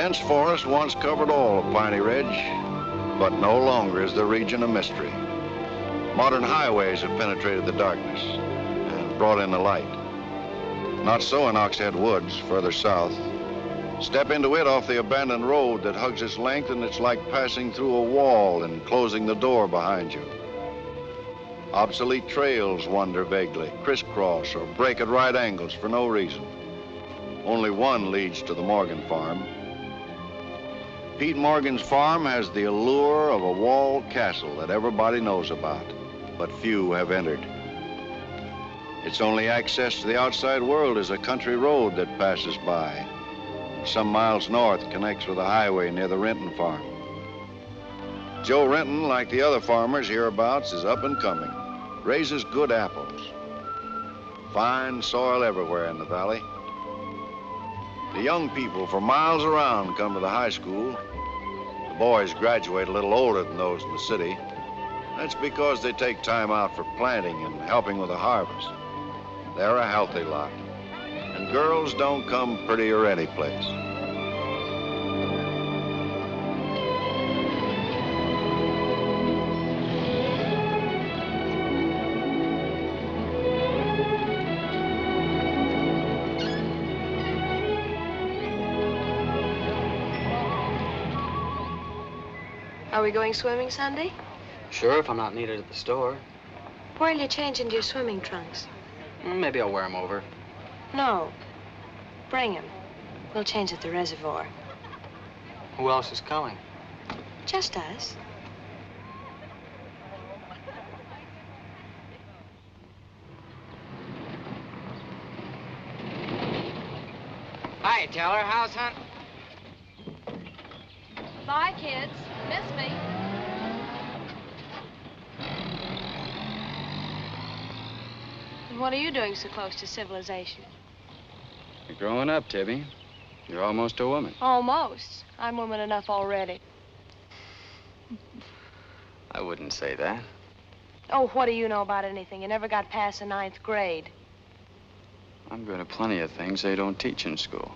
dense forest once covered all of Piney Ridge, but no longer is the region a mystery. Modern highways have penetrated the darkness and brought in the light. Not so in Oxhead Woods, further south. Step into it off the abandoned road that hugs its length, and it's like passing through a wall and closing the door behind you. Obsolete trails wander vaguely, crisscross or break at right angles for no reason. Only one leads to the Morgan farm. Pete Morgan's farm has the allure of a walled castle that everybody knows about, but few have entered. Its only access to the outside world is a country road that passes by. Some miles north connects with a highway near the Renton farm. Joe Renton, like the other farmers hereabouts, is up and coming, raises good apples. Fine soil everywhere in the valley. The young people for miles around come to the high school. The boys graduate a little older than those in the city. That's because they take time out for planting and helping with the harvest. They're a healthy lot. And girls don't come prettier any place. Are we going swimming Sunday? Sure, if I'm not needed at the store. Where'll you change into your swimming trunks? Maybe I'll wear them over. No. Bring them. We'll change at the reservoir. Who else is coming? Just us. Hi, Teller. How's hunt? Bye, kids. Miss me. What are you doing so close to civilization? You're growing up, Tibby. You're almost a woman. Almost. I'm woman enough already. I wouldn't say that. Oh, what do you know about anything? You never got past the 9th grade. I'm good at plenty of things they don't teach in school.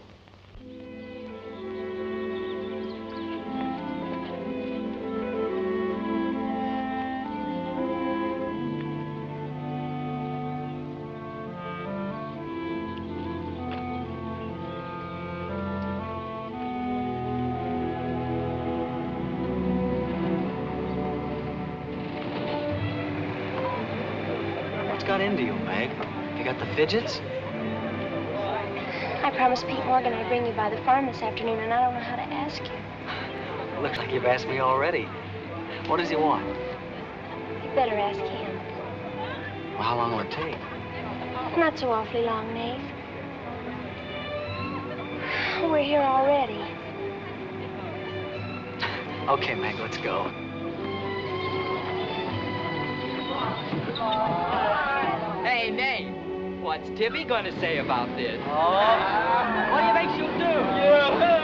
Fidgets? I promised Pete Morgan I'd bring you by the farm this afternoon, and I don't know how to ask you. Looks like you've asked me already. What does he want? You better ask him. Well, how long will it take? Not so awfully long, Nate. We're here already. Okay, Meg, let's go. Hey, Nate. What's Tibby gonna say about this? Oh, what do you think she'll do? Yeah.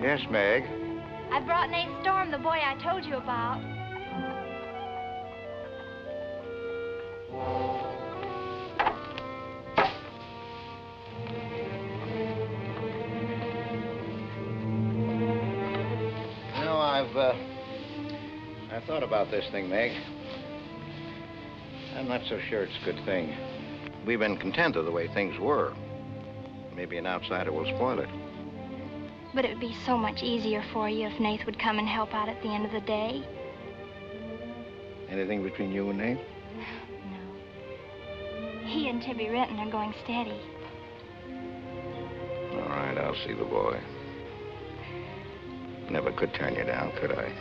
Yes, Meg? I brought Nate Storm, the boy I told you about. You know, I've thought about this thing, Meg. I'm not so sure it's a good thing. We've been content of the way things were. Maybe an outsider will spoil it. But it would be so much easier for you if Nate would come and help out at the end of the day. Anything between you and Nate? No. He and Tibby Renton are going steady. All right, I'll see the boy. Never could turn you down, could I?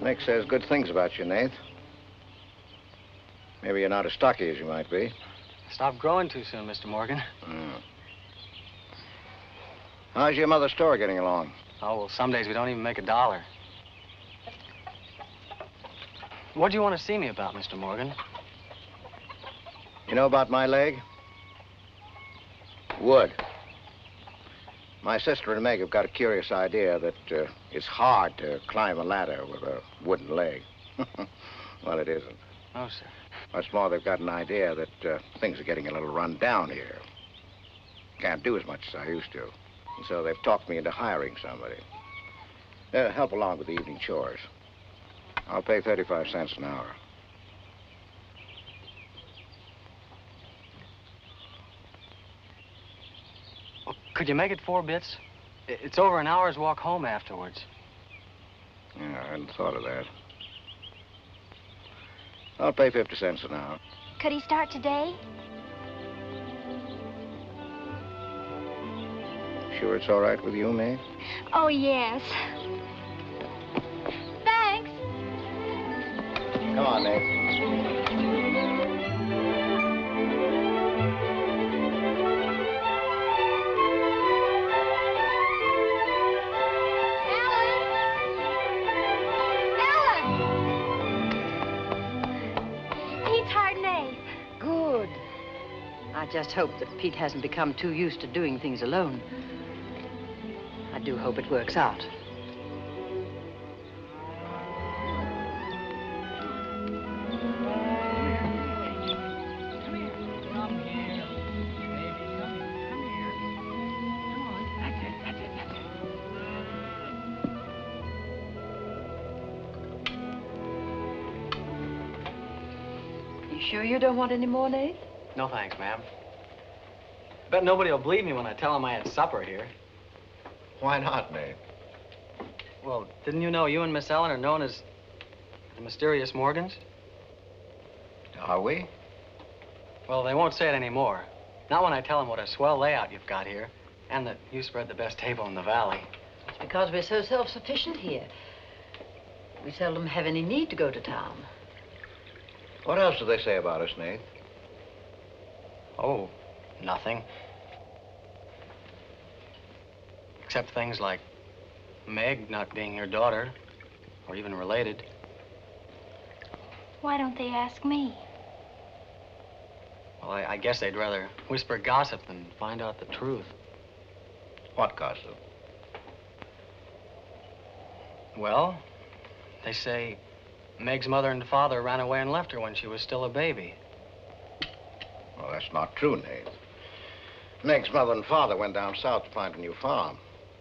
Nick says good things about you, Nath. Maybe you're not as stocky as you might be. Stop growing too soon, Mr. Morgan. How's your mother's store getting along? Oh, well, some days we don't even make $1. What do you want to see me about, Mr. Morgan? You know about my leg? Wood. My sister and Meg have got a curious idea that it's hard to climb a ladder with a wooden leg. Well, it isn't. Oh, sir. What's more, they've got an idea that things are getting a little run down here. Can't do as much as I used to. And so they've talked me into hiring somebody. Help along with the evening chores. I'll pay 35 cents an hour. Well, could you make it 4 bits? It's over an hour's walk home afterwards. Yeah, I hadn't thought of that. I'll pay 50 cents an hour. Could he start today? Sure it's all right with you, Mae? Oh, yes. Thanks. Come on, Mae. I just hope that Pete hasn't become too used to doing things alone. I do hope it works out. You sure you don't want any more, Nate? No, thanks, ma'am. Bet nobody will believe me when I tell them I had supper here. Why not, Nate? Well, didn't you know you and Miss Ellen are known as the mysterious Morgans? Are we? Well, they won't say it anymore. Not when I tell them what a swell layout you've got here, and that you spread the best table in the valley. It's because we're so self-sufficient here. We seldom have any need to go to town. What else do they say about us, Nate? Oh, nothing. Except things like Meg not being your daughter, or even related. Why don't they ask me? Well, I guess they'd rather whisper gossip than find out the truth. What gossip? Well, they say Meg's mother and father ran away and left her when she was still a baby. Well, that's not true, Nate. Meg's mother and father went down south to find a new farm.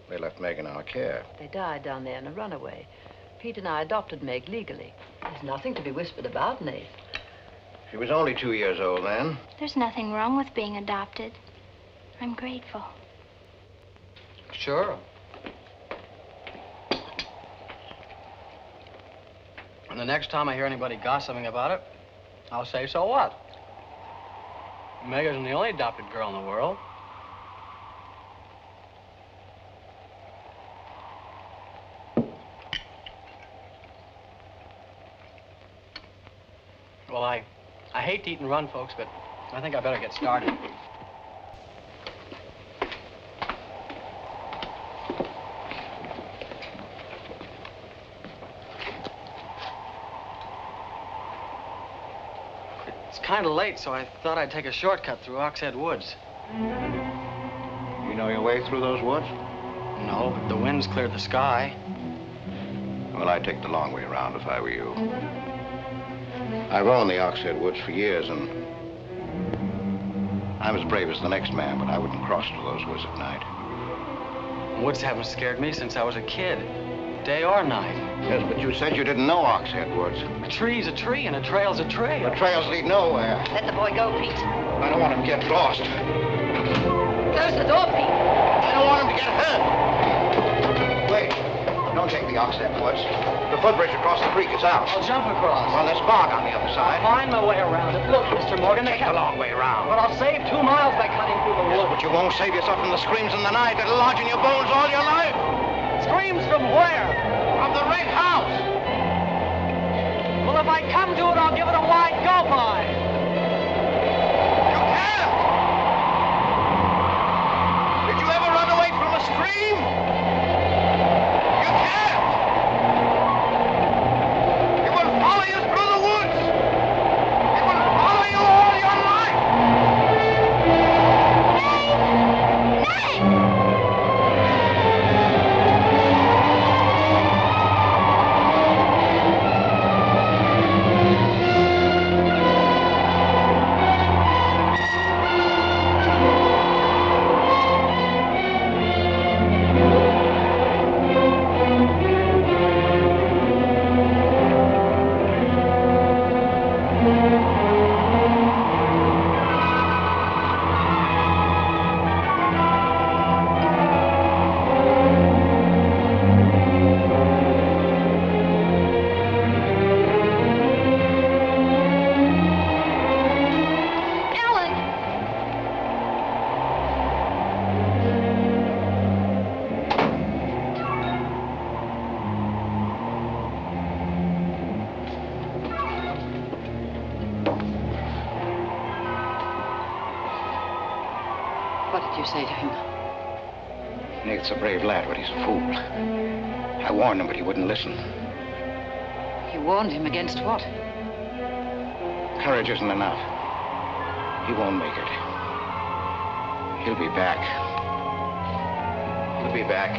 They left Meg in our care. They died down there in a runaway. Pete and I adopted Meg legally. There's nothing to be whispered about, Nate. She was only 2 years old then. There's nothing wrong with being adopted. I'm grateful. Sure. And the next time I hear anybody gossiping about it, I'll say, so what? Meg isn't the only adopted girl in the world. Well, I hate to eat and run, folks, but I think I better get started. It's kind of late, so I thought I'd take a shortcut through Oxhead Woods. You know your way through those woods? No, but the wind's cleared the sky. Well, I'd take the long way around if I were you. I've owned the Oxhead Woods for years, and I'm as brave as the next man, but I wouldn't cross through those woods at night. Woods haven't scared me since I was a kid, day or night. Yes, but you said you didn't know Oxhead Woods. A tree's a tree, and a trail's a trail. The trails lead nowhere. Let the boy go, Pete. I don't want him to get lost. Close the door, Pete. I don't want him to get hurt. Wait. Don't take the Oxhead Woods. The footbridge across the creek is out. I'll jump across. Well, there's bog on the other side. I'll find my way around it. Look, Mr. Morgan, Take the long way around. But I'll save 2 miles by cutting through the woods. But you won't save yourself from the screams in the night that'll lodge in your bones all your life. Screams from where? From the red house. Well, if I come to it, I'll give it a wide go by. You can't! Did you ever run away from a stream? You can't! It will follow you through the woods! It will follow you all your life! What did you say to him? Nate's a brave lad, but he's a fool. I warned him, but he wouldn't listen. You warned him against what? Courage isn't enough. He won't make it. He'll be back. He'll be back.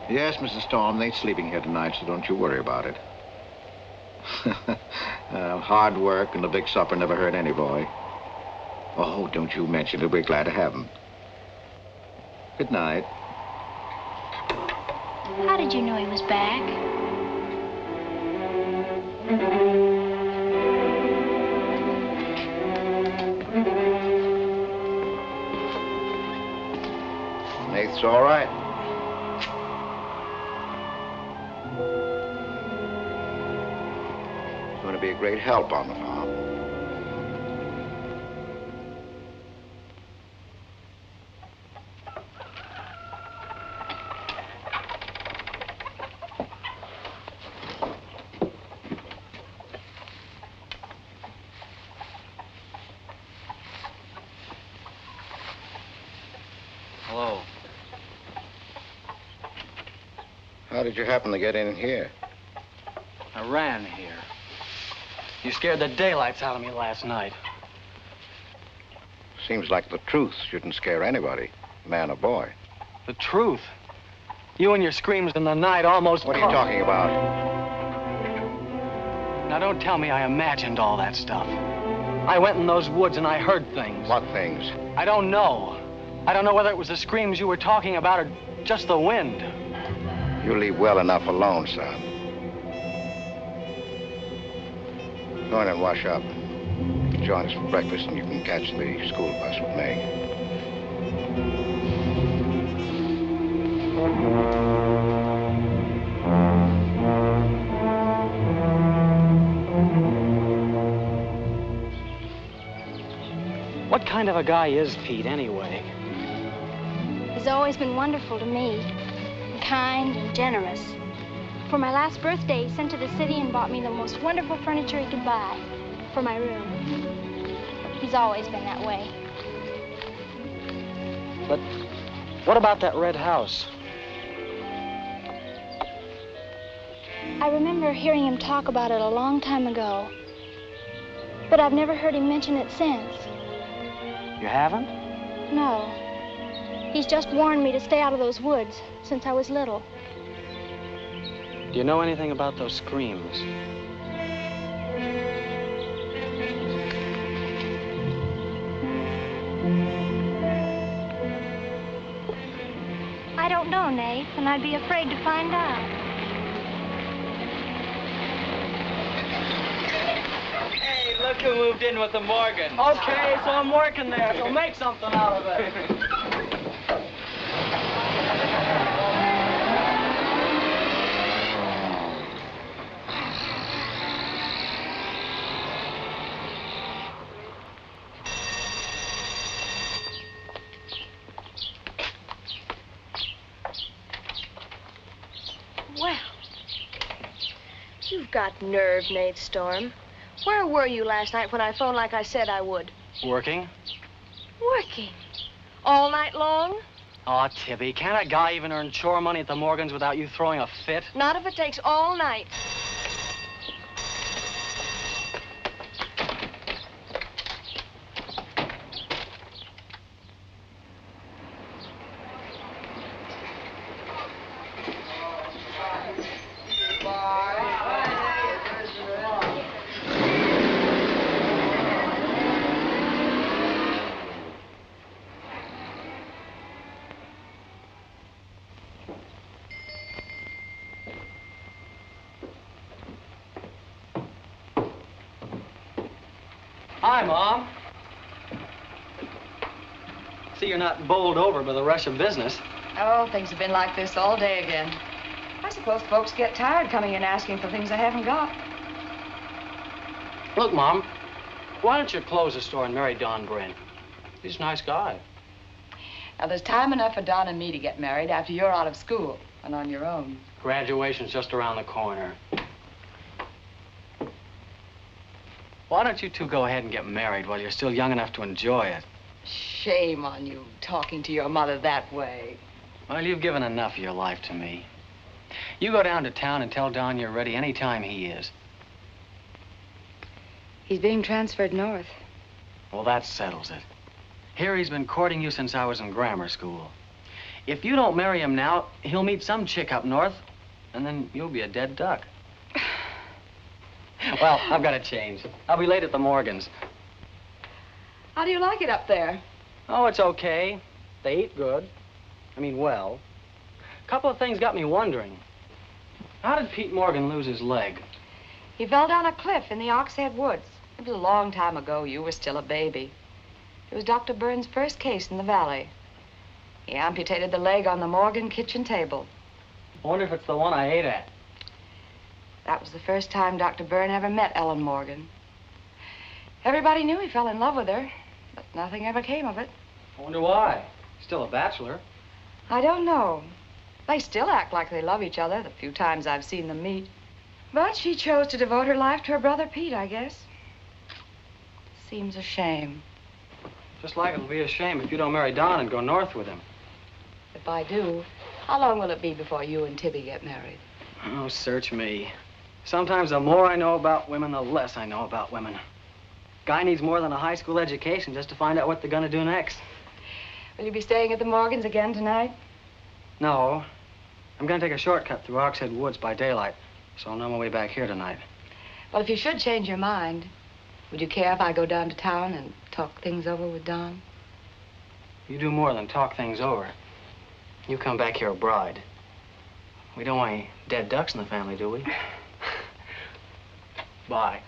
Yes, Mrs. Storm, Nate's sleeping here tonight, so don't you worry about it. Hard work and a big supper never hurt any boy. Oh, don't you mention it. We're glad to have him. Good night. How did you know he was back? Nate's all right. He's going to be a great help on the farm. Hello. How did you happen to get in here? I ran here. You scared the daylights out of me last night. Seems like the truth shouldn't scare anybody, man or boy. The truth? You and your screams in the night almost... What are you talking about? Now, don't tell me I imagined all that stuff. I went in those woods and I heard things. What things? I don't know. I don't know whether it was the screams you were talking about or just the wind. You leave well enough alone, son. Go in and wash up. Join us for breakfast and you can catch the school bus with me. What kind of a guy is Pete, anyway? He's always been wonderful to me. Kind and generous. For my last birthday, he sent to the city and bought me the most wonderful furniture he could buy for my room. He's always been that way. But what about that red house? I remember hearing him talk about it a long time ago. But I've never heard him mention it since. You haven't? No. He's just warned me to stay out of those woods since I was little. Do you know anything about those screams? I don't know, Nate, and I'd be afraid to find out. Hey, look who moved in with the Morgans. Okay, so I'm working there, so make something out of it. Well, you've got nerve, Nate Storm. Where were you last night when I phoned like I said I would? Working? Working. All night long? Aw, Tibby, can't a guy even earn chore money at the Morgans without you throwing a fit? Not if it takes all night. Hi, Mom. See, you're not bowled over by the rush of business. Oh, things have been like this all day again. I suppose folks get tired coming in asking for things they haven't got. Look, Mom, why don't you close the store and marry Don Brent? He's a nice guy. Now, there's time enough for Don and me to get married after you're out of school and on your own. Graduation's just around the corner. Why don't you two go ahead and get married while you're still young enough to enjoy it? Shame on you, talking to your mother that way. Well, you've given enough of your life to me. You go down to town and tell Don you're ready any time he is. He's being transferred north. Well, that settles it. Here he's been courting you since I was in grammar school. If you don't marry him now, he'll meet some chick up north, and then you'll be a dead duck. Well, I've got to change. I'll be late at the Morgans. How do you like it up there? Oh, it's okay. They eat good. I mean, well. A couple of things got me wondering. How did Pete Morgan lose his leg? He fell down a cliff in the Oxhead Woods. It was a long time ago. You were still a baby. It was Dr. Burns' first case in the valley. He amputated the leg on the Morgan kitchen table. I wonder if it's the one I ate at. That was the first time Dr. Byrne ever met Ellen Morgan. Everybody knew he fell in love with her, but nothing ever came of it. I wonder why. Still a bachelor. I don't know. They still act like they love each other the few times I've seen them meet. But she chose to devote her life to her brother Pete, I guess. Seems a shame. Just like it'll be a shame if you don't marry Don and go north with him. If I do, how long will it be before you and Tibby get married? Oh, search me. Sometimes the more I know about women, the less I know about women. Guy needs more than a high school education just to find out what they're gonna do next. Will you be staying at the Morgans again tonight? No. I'm gonna take a shortcut through Oxhead Woods by daylight, so I'll know my way back here tonight. Well, if you should change your mind, would you care if I go down to town and talk things over with Don? You do more than talk things over. You come back here a bride. We don't want any dead ducks in the family, do we? Bye.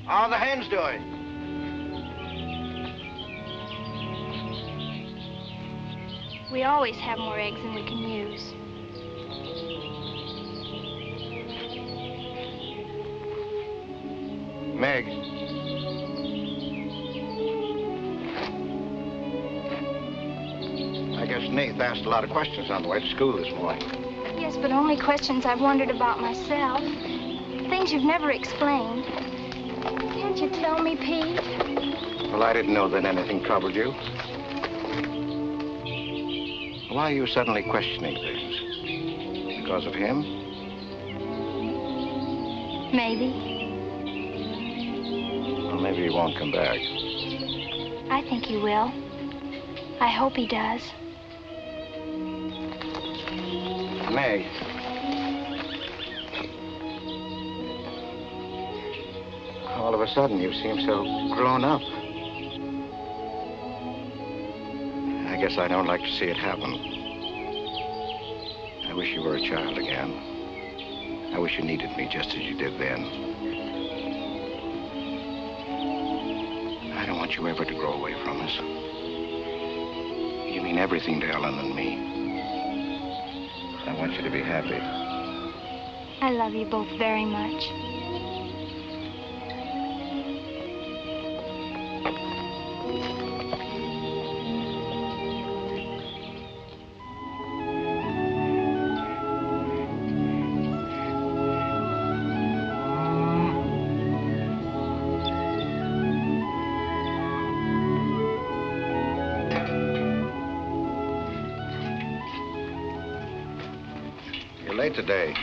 How are the hens doing? We always have more eggs than we can use. Meg. I guess Nate asked a lot of questions on the way to school this morning. Yes, but only questions I've wondered about myself. Things you've never explained. Can't you tell me, Pete? Well, I didn't know that anything troubled you. Why are you suddenly questioning things? Because of him? Maybe. Well, maybe he won't come back. I think he will. I hope he does. Meg. All of a sudden, you seem so grown up. I guess I don't like to see it happen. I wish you were a child again. I wish you needed me just as you did then. I don't want you ever to grow away from us. You mean everything to Ellen and me. I want you to be happy. I love you both very much. Late today.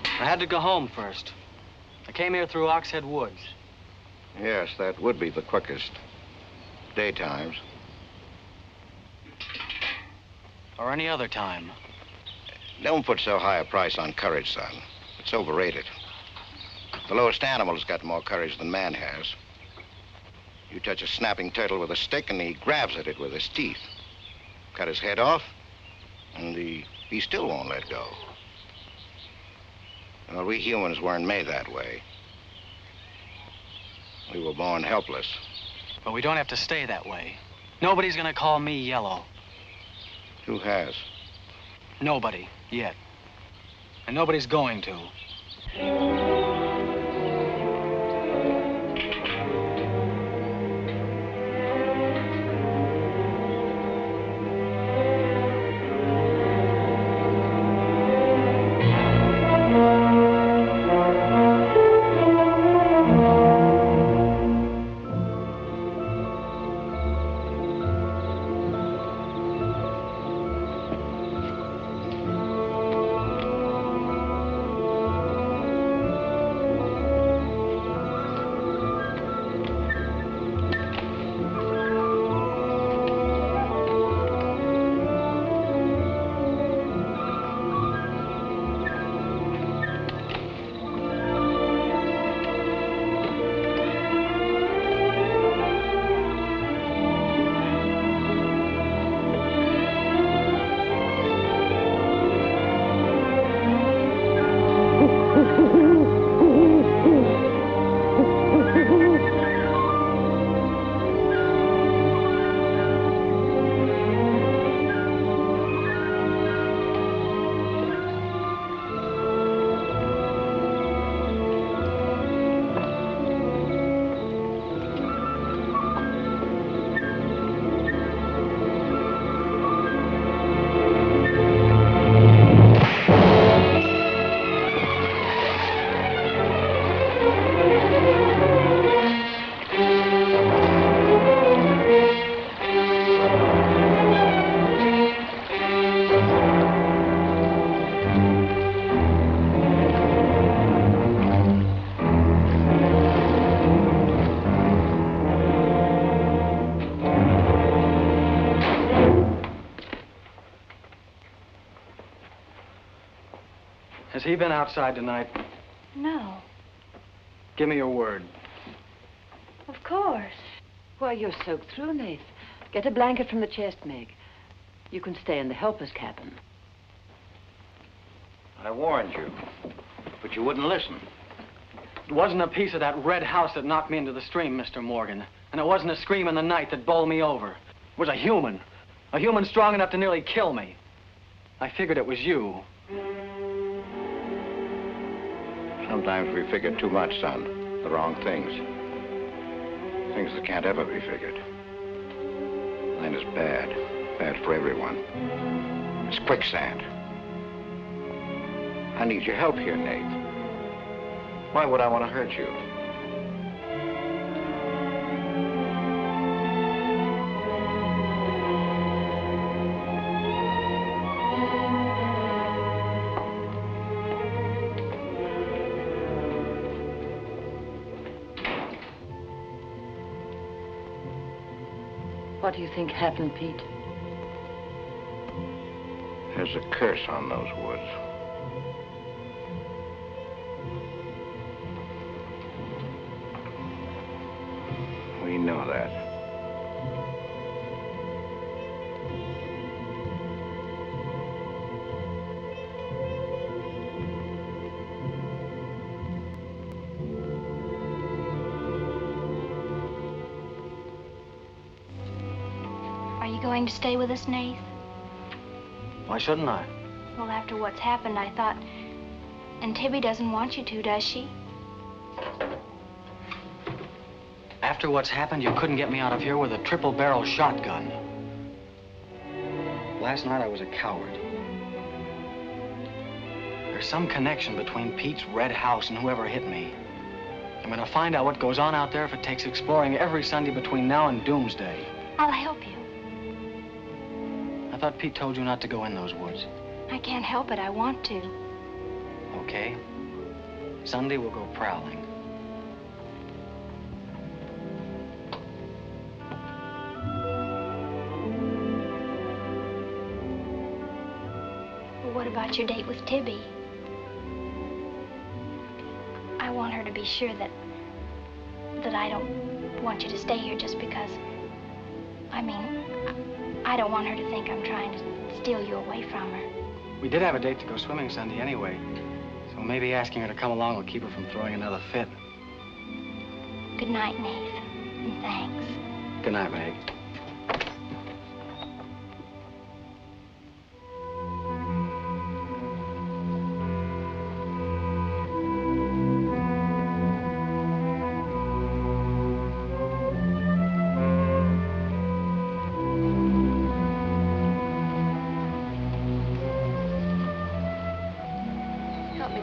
I had to go home first. I came here through Oxhead Woods. Yes, that would be the quickest. Daytimes. Or any other time. Don't put so high a price on courage, son. It's overrated. The lowest animal's got more courage than man has. You touch a snapping turtle with a stick and he grabs at it with his teeth. Cut his head off, and he still won't let go. Well, we humans weren't made that way. We were born helpless. But we don't have to stay that way. Nobody's gonna call me yellow. Who has? Nobody, yet. And nobody's going to. Has he been outside tonight? No. Give me your word. Of course. Why, you're soaked through, Nath. Get a blanket from the chest, Meg. You can stay in the helper's cabin. I warned you, but you wouldn't listen. It wasn't a piece of that red house that knocked me into the stream, Mr. Morgan. And it wasn't a scream in the night that bowled me over. It was a human strong enough to nearly kill me. I figured it was you. Sometimes we figure too much, son. The wrong things. Things that can't ever be figured. Then it's bad. Bad for everyone. It's quicksand. I need your help here, Nate. Why would I want to hurt you? What do you think happened, Pete? There's a curse on those woods. We know that. Are you going to stay with us, Nath? Why shouldn't I? Well, after what's happened, I thought... And Tibby doesn't want you to, does she? After what's happened, you couldn't get me out of here with a triple-barrel shotgun. Last night, I was a coward. There's some connection between Pete's red house and whoever hit me. I'm gonna find out what goes on out there if it takes exploring every Sunday between now and doomsday. I'll help you. I thought Pete told you not to go in those woods. I can't help it. I want to. Okay. Sunday, we'll go prowling. Well, what about your date with Tibby? I want her to be sure that I don't want you to stay here just because... I mean, I don't want her to think I'm trying to steal you away from her. We did have a date to go swimming Sunday anyway, so maybe asking her to come along will keep her from throwing another fit. Good night, Nath, and thanks. Good night, Meg.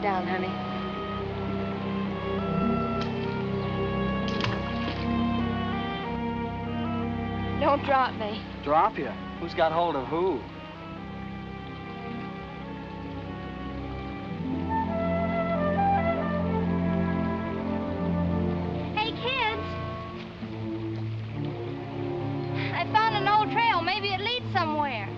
down, honey. Don't drop me. Drop you? Who's got hold of who? Hey, kids. I found an old trail. Maybe it leads somewhere.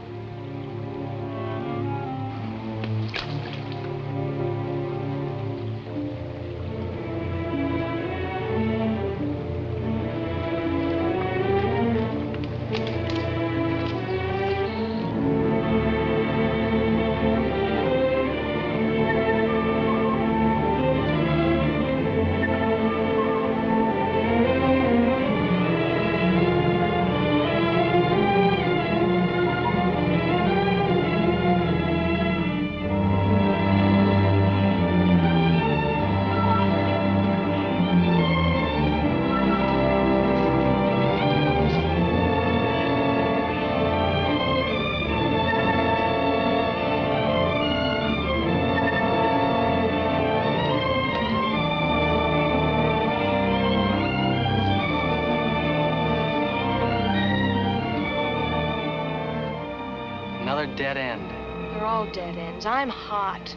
Dead end. They're all dead ends. I'm hot.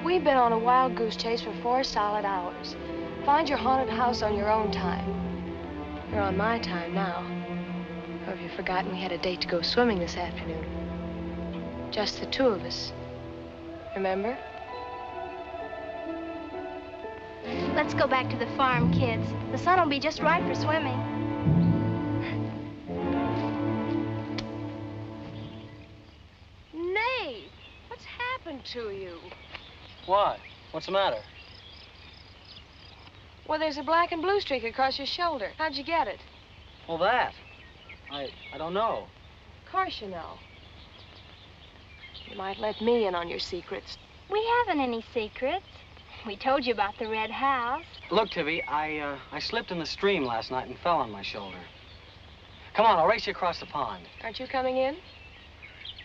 We've been on a wild goose chase for 4 solid hours. Find your haunted house on your own time. You're on my time now. Or have you forgotten we had a date to go swimming this afternoon? Just the 2 of us. Remember? Let's go back to the farm, kids. The sun will be just right for swimming. Nate, what's happened to you? Why? What's the matter? Well, there's a black and blue streak across your shoulder. How'd you get it? Well, that. I don't know. Of course you know. You might let me in on your secrets. We haven't any secrets. We told you about the red house. Look, Tibby, I slipped in the stream last night and fell on my shoulder. Come on, I'll race you across the pond. Aren't you coming in?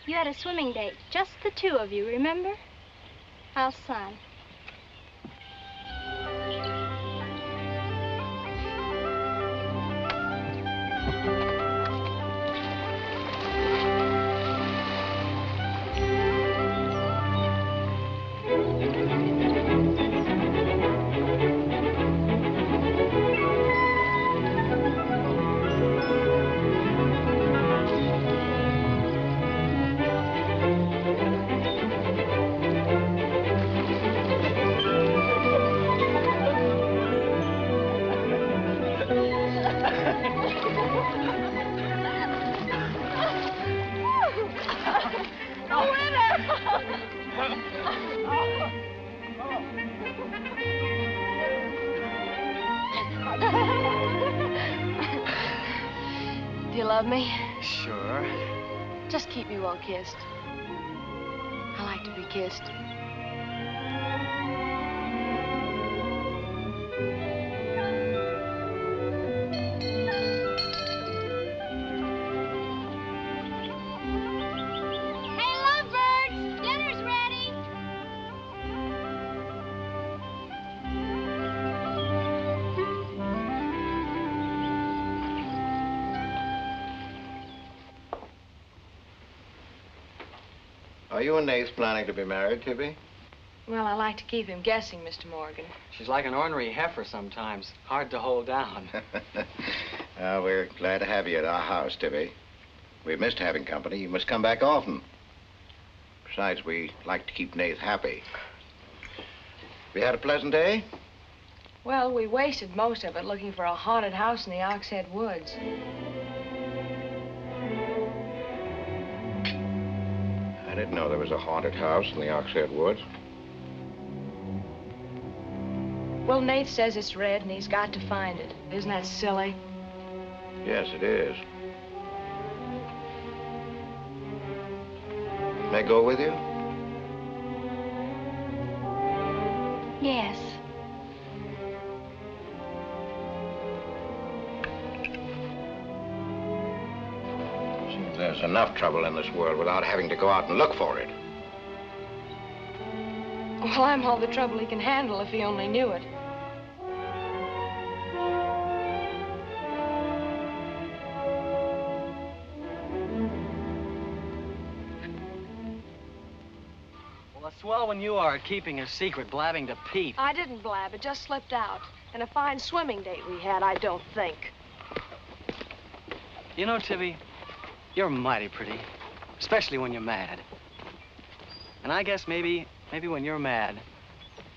You had a swimming date, just the 2 of you, remember? How's Son? Do you love me? Sure. Just keep me well kissed. I like to be kissed. Hey, lovebirds! Dinner's ready! Are you and Nath planning to be married, Tibby? Well, I like to keep him guessing, Mr. Morgan. She's like an ornery heifer sometimes. Hard to hold down. We're glad to have you at our house, Tibby. We've missed having company. You must come back often. Besides, we like to keep Nath happy. We had a pleasant day? Well, we wasted most of it looking for a haunted house in the Oxhead Woods. I didn't know there was a haunted house in the Oxhead Woods. Well, Nath says it's red and he's got to find it. Isn't that silly? Yes, it is. May I go with you? Yes. There's enough trouble in this world without having to go out and look for it. Well, I'm all the trouble he can handle if he only knew it. Well, it's swell when you are keeping a secret, blabbing to Pete. I didn't blab. It just slipped out. And a fine swimming date we had, I don't think. You know, Tibby, you're mighty pretty, especially when you're mad. And I guess maybe when you're mad,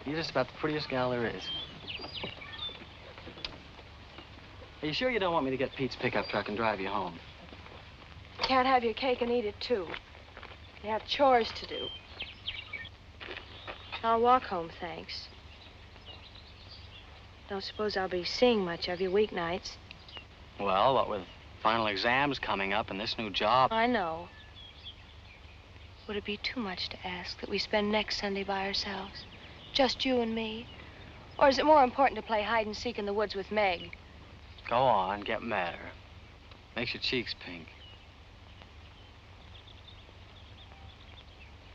you're just about the prettiest gal there is. Are you sure you don't want me to get Pete's pickup truck and drive you home? Can't have your cake and eat it, too. You have chores to do. I'll walk home, thanks. Don't suppose I'll be seeing much of you weeknights. Well, what with final exams coming up and this new job. I know. Would it be too much to ask that we spend next Sunday by ourselves? Just you and me? Or is it more important to play hide and seek in the woods with Meg? Go on, get madder. Makes your cheeks pink.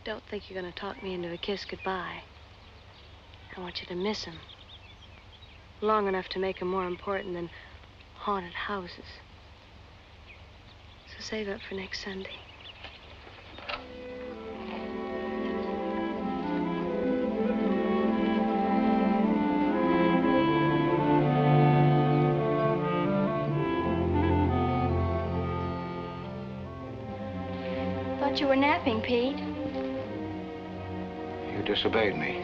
Don't think you're going to talk me into a kiss goodbye. I want you to miss him. Long enough to make him more important than haunted houses. So save up for next Sunday. Thought you were napping, Pete. You disobeyed me.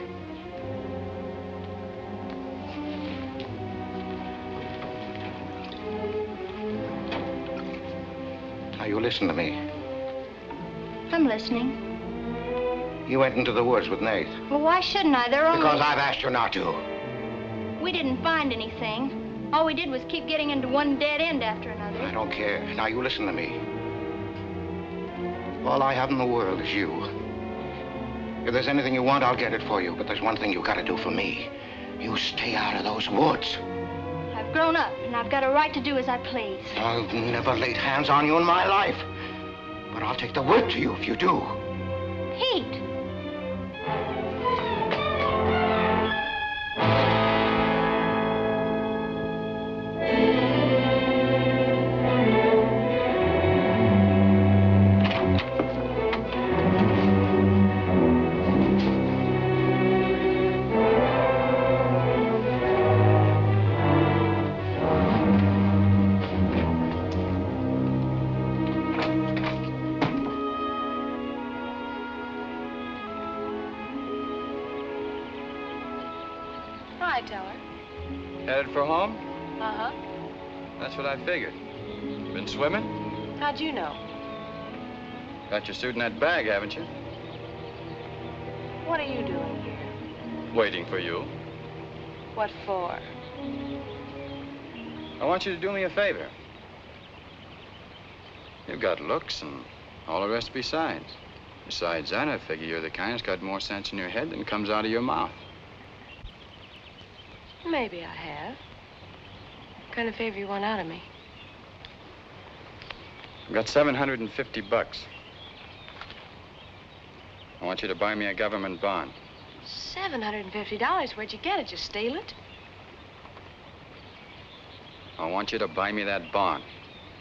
Now, you listen to me. I'm listening. You went into the woods with Nate. Well, why shouldn't I? They're only... Because I've asked you not to. We didn't find anything. All we did was keep getting into one dead end after another. I don't care. Now, you listen to me. All I have in the world is you. If there's anything you want, I'll get it for you. But there's one thing you gotta do for me. You stay out of those woods. I've grown up, and I've got a right to do as I please. I've never laid hands on you in my life. But I'll take the word to you if you do. Pete! Headed for home? Uh-huh. That's what I figured. Been swimming? How'd you know? Got your suit in that bag, haven't you? What are you doing here? Waiting for you. What for? I want you to do me a favor. You've got looks and all the rest besides. Besides that, I figure you're the kind that's got more sense in your head than comes out of your mouth. Maybe I have. What kind of favor you want out of me? I've got $750. I want you to buy me a government bond. $750? Where'd you get it? Did you steal it? I want you to buy me that bond.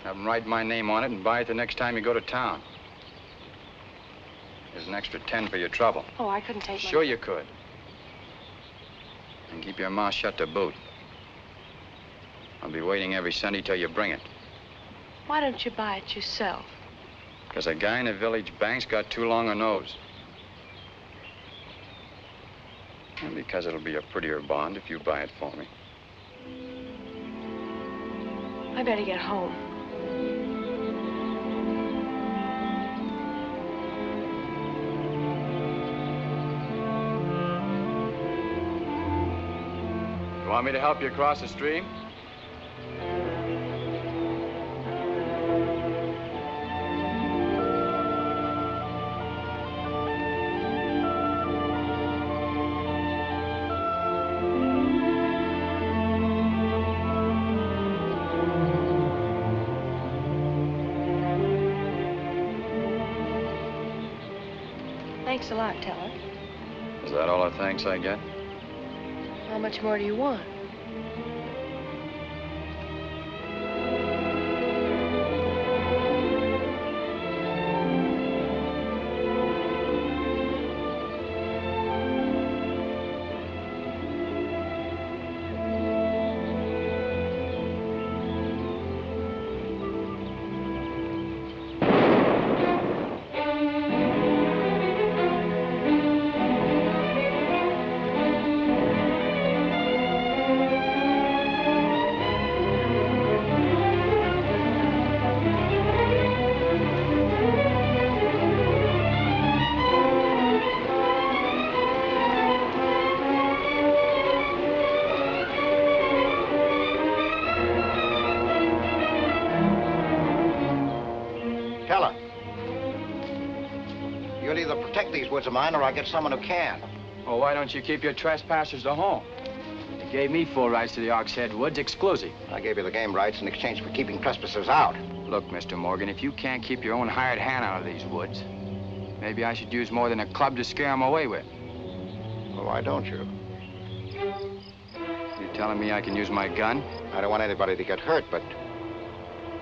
Have them write my name on it and buy it the next time you go to town. There's an extra 10 for your trouble. Oh, I couldn't take Sure you could. And keep your mouth shut to boot. I'll be waiting every Sunday till you bring it. Why don't you buy it yourself? Because a guy in a village bank's got too long a nose. And because it'll be a prettier bond if you buy it for me. I better get home. You want me to help you across the stream? Thanks a lot, Teller. Is that all the thanks I get? How much more do you want? You'll either protect these woods of mine or I'll get someone who can. Well, why don't you keep your trespassers to home? You gave me full rights to the Ox Head Woods, exclusive. I gave you the game rights in exchange for keeping trespassers out. Look, Mr. Morgan, if you can't keep your own hired hand out of these woods, maybe I should use more than a club to scare them away with. Well, why don't you? You telling me I can use my gun? I don't want anybody to get hurt, but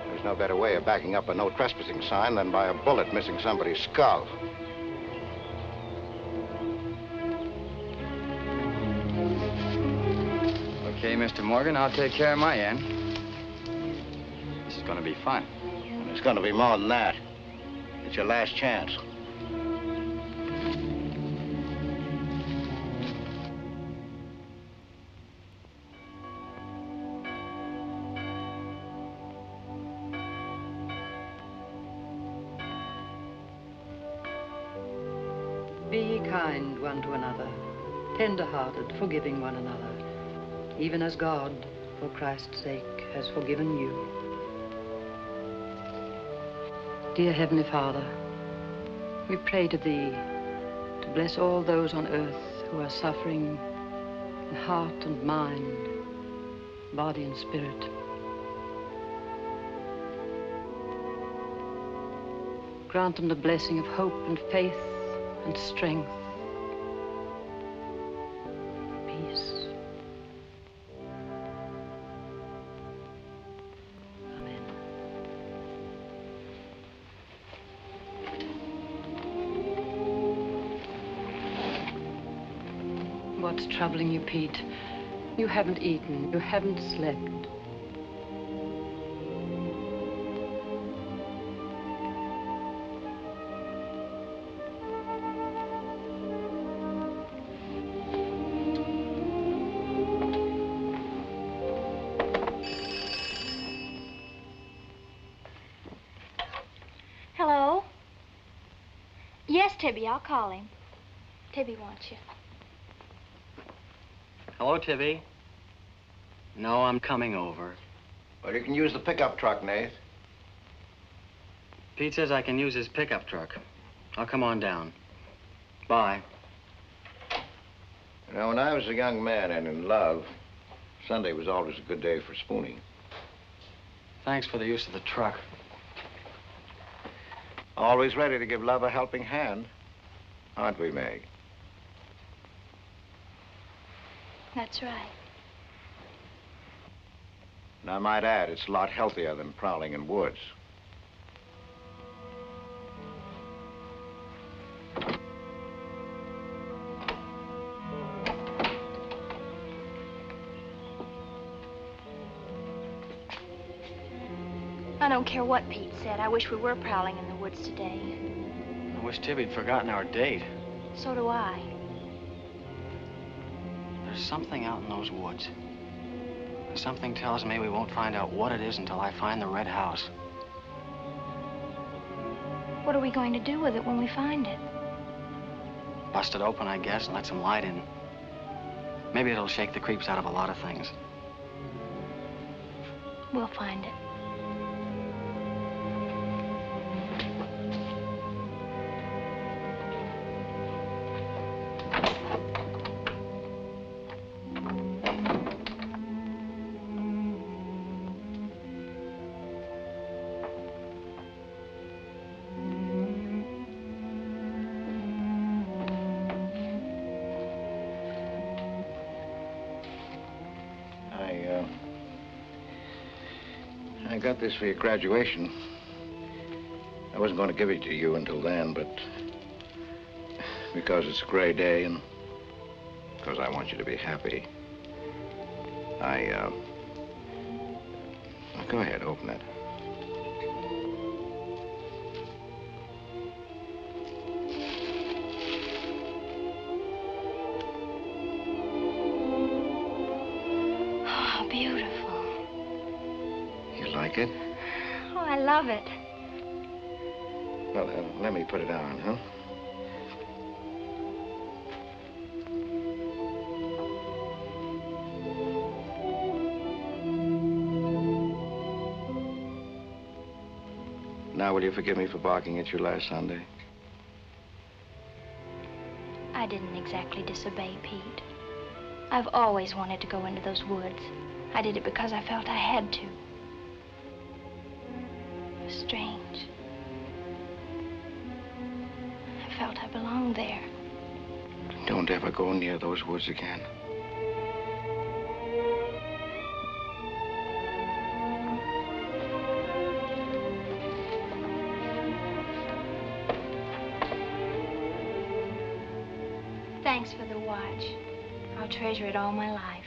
there's no better way of backing up a no trespassing sign than by a bullet missing somebody's skull. Okay, Mr. Morgan, I'll take care of my end. This is going to be fun. And it's going to be more than that. It's your last chance. Be kind one to another, tender-hearted, forgiving one another, even as God, for Christ's sake, has forgiven you. Dear Heavenly Father, we pray to Thee to bless all those on earth who are suffering in heart and mind, body and spirit. Grant them the blessing of hope and faith and strength, peace. Amen. What's troubling you, Pete? You haven't eaten, you haven't slept. Hello? Yes, Tibby, I'll call him. Tibby wants you. Hello, Tibby. No, I'm coming over. Well, you can use the pickup truck, Nath. Pete says I can use his pickup truck. I'll come on down. Bye. You know, when I was a young man and in love, Sunday was always a good day for spooning. Thanks for the use of the truck. Always ready to give love a helping hand. Aren't we, Meg? That's right. And I might add, it's a lot healthier than prowling in woods. I don't care what Pete said. I wish we were prowling in the woods today. I wish Tibby'd forgotten our date. So do I. There's something out in those woods. Something tells me we won't find out what it is until I find the red house. What are we going to do with it when we find it? Bust it open, I guess, and let some light in. Maybe it'll shake the creeps out of a lot of things. We'll find it. I got this for your graduation. I wasn't going to give it to you until then, but because it's a gray day and because I want you to be happy, go ahead, open it. Oh, beautiful. You like it? Oh, I love it. Well, let me put it on, huh? Now, will you forgive me for barking at you last Sunday? I didn't exactly disobey, Pete. I've always wanted to go into those woods. I did it because I felt I had to. It was strange. I felt I belonged there. Don't ever go near those woods again. Thanks for the watch. I'll treasure it all my life.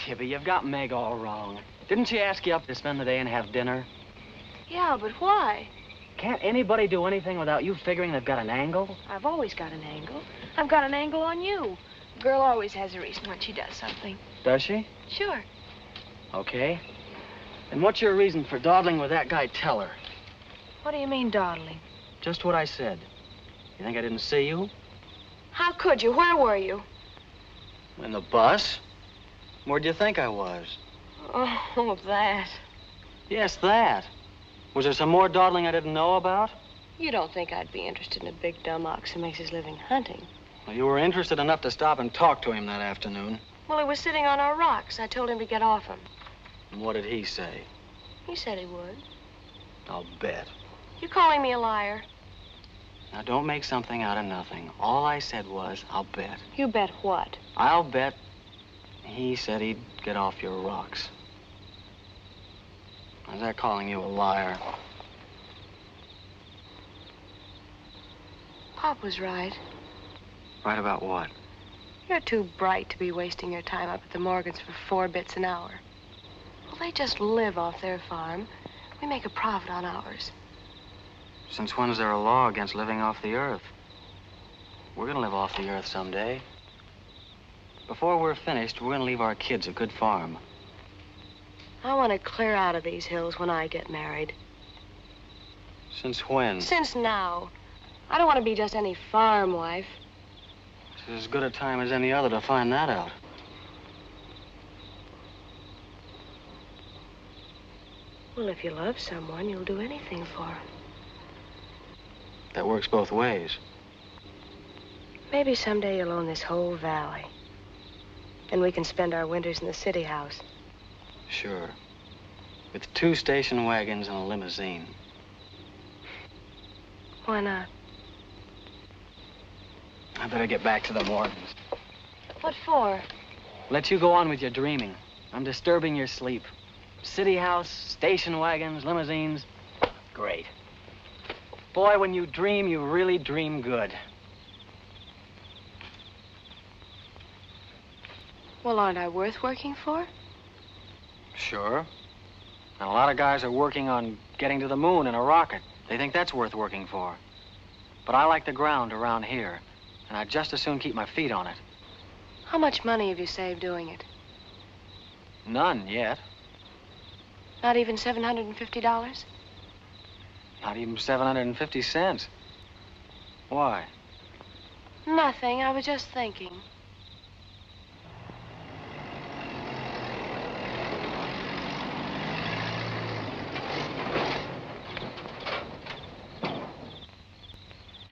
Tibby, you've got Meg all wrong. Didn't she ask you up to spend the day and have dinner? Yeah, but why? Can't anybody do anything without you figuring they've got an angle? I've always got an angle. I've got an angle on you. A girl always has a reason when she does something. Does she? Sure. Okay. And what's your reason for dawdling with that guy Teller? What do you mean, dawdling? Just what I said. You think I didn't see you? How could you? Where were you? In the bus. Where'd you think I was? Oh, that. Yes, that. Was there some more dawdling I didn't know about? You don't think I'd be interested in a big dumb ox who makes his living hunting? Well, you were interested enough to stop and talk to him that afternoon. Well, he was sitting on our rocks. I told him to get off them. And what did he say? He said he would. I'll bet. You calling me a liar? Now, don't make something out of nothing. All I said was, I'll bet. You bet what? I'll bet he said he'd get off your rocks. Is that calling you a liar? Pop was right. Right about what? You're too bright to be wasting your time up at the Morgans for 4 bits an hour. Well, they just live off their farm. We make a profit on ours. Since when's there a law against living off the earth? We're gonna live off the earth someday. Before we're finished, we're gonna leave our kids a good farm. I want to clear out of these hills when I get married. Since when? Since now. I don't want to be just any farm wife. This is as good a time as any other to find that out. Well, if you love someone, you'll do anything for him. That works both ways. Maybe someday you'll own this whole valley. Then we can spend our winters in the city house. Sure. With 2 station wagons and a limousine. Why not? I better get back to the Morgans. What for? Let you go on with your dreaming. I'm disturbing your sleep. City house, station wagons, limousines. Great. Boy, when you dream, you really dream good. Well, aren't I worth working for? Sure. And a lot of guys are working on getting to the moon in a rocket. They think that's worth working for. But I like the ground around here, and I'd just as soon keep my feet on it. How much money have you saved doing it? None yet. Not even $750? Not even 750 cents. Why? Nothing. I was just thinking.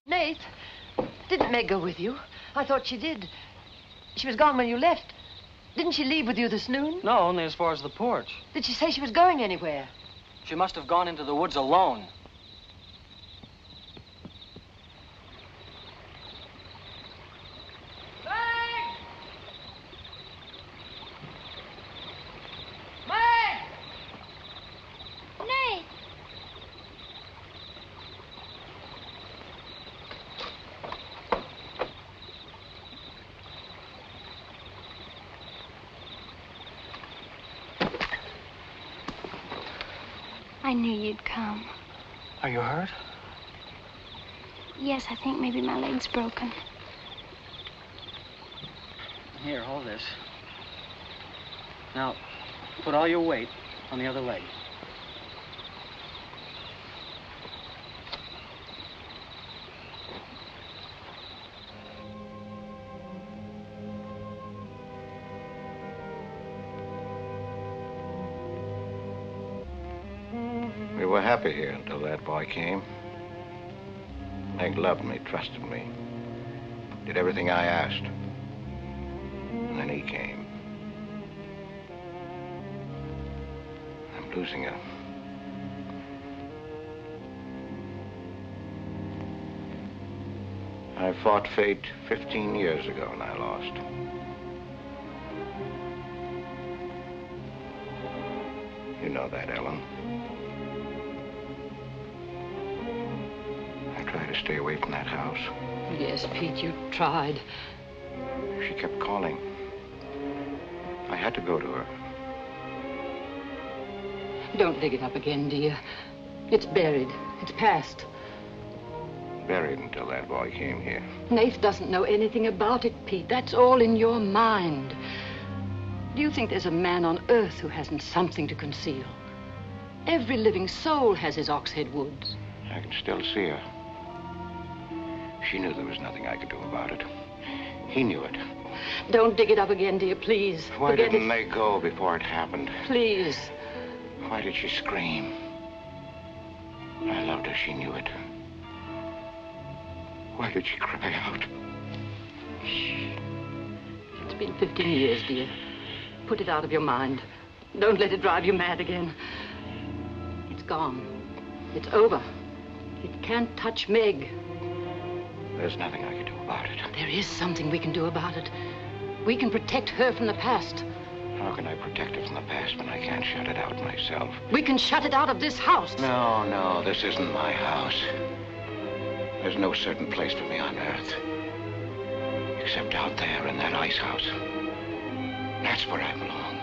Nate, didn't Meg go with you? I thought she did. She was gone when you left. Didn't she leave with you this noon? No, only as far as the porch. Did she say she was going anywhere? She must have gone into the woods alone. I knew you'd come. Are you hurt? Yes, I think maybe my leg's broken. Here, hold this. Now, put all your weight on the other leg. We were happy here until that boy came. Meg loved me, trusted me, did everything I asked. And then he came. I'm losing her. I fought fate 15 years ago and I lost. You know that, Ellen. I tried to stay away from that house. Yes, Pete, you tried. She kept calling. I had to go to her. Don't dig it up again, dear. It's buried. It's past. Buried until that boy came here. Nath doesn't know anything about it, Pete. That's all in your mind. Do you think there's a man on earth who hasn't something to conceal? Every living soul has his Oxhead Woods. I can still see her. She knew there was nothing I could do about it. He knew it. Don't dig it up again, dear, please. Why didn't they go before it happened? Please. Why did she scream? I loved her, she knew it. Why did she cry out? Shh. It's been 15 years, dear. Put it out of your mind. Don't let it drive you mad again. It's gone. It's over. It can't touch Meg. There's nothing I can do about it. There is something we can do about it. We can protect her from the past. How can I protect it from the past when I can't shut it out myself? We can shut it out of this house. No, this isn't my house. There's no certain place for me on Earth. Except out there in that ice house. That's where I belong.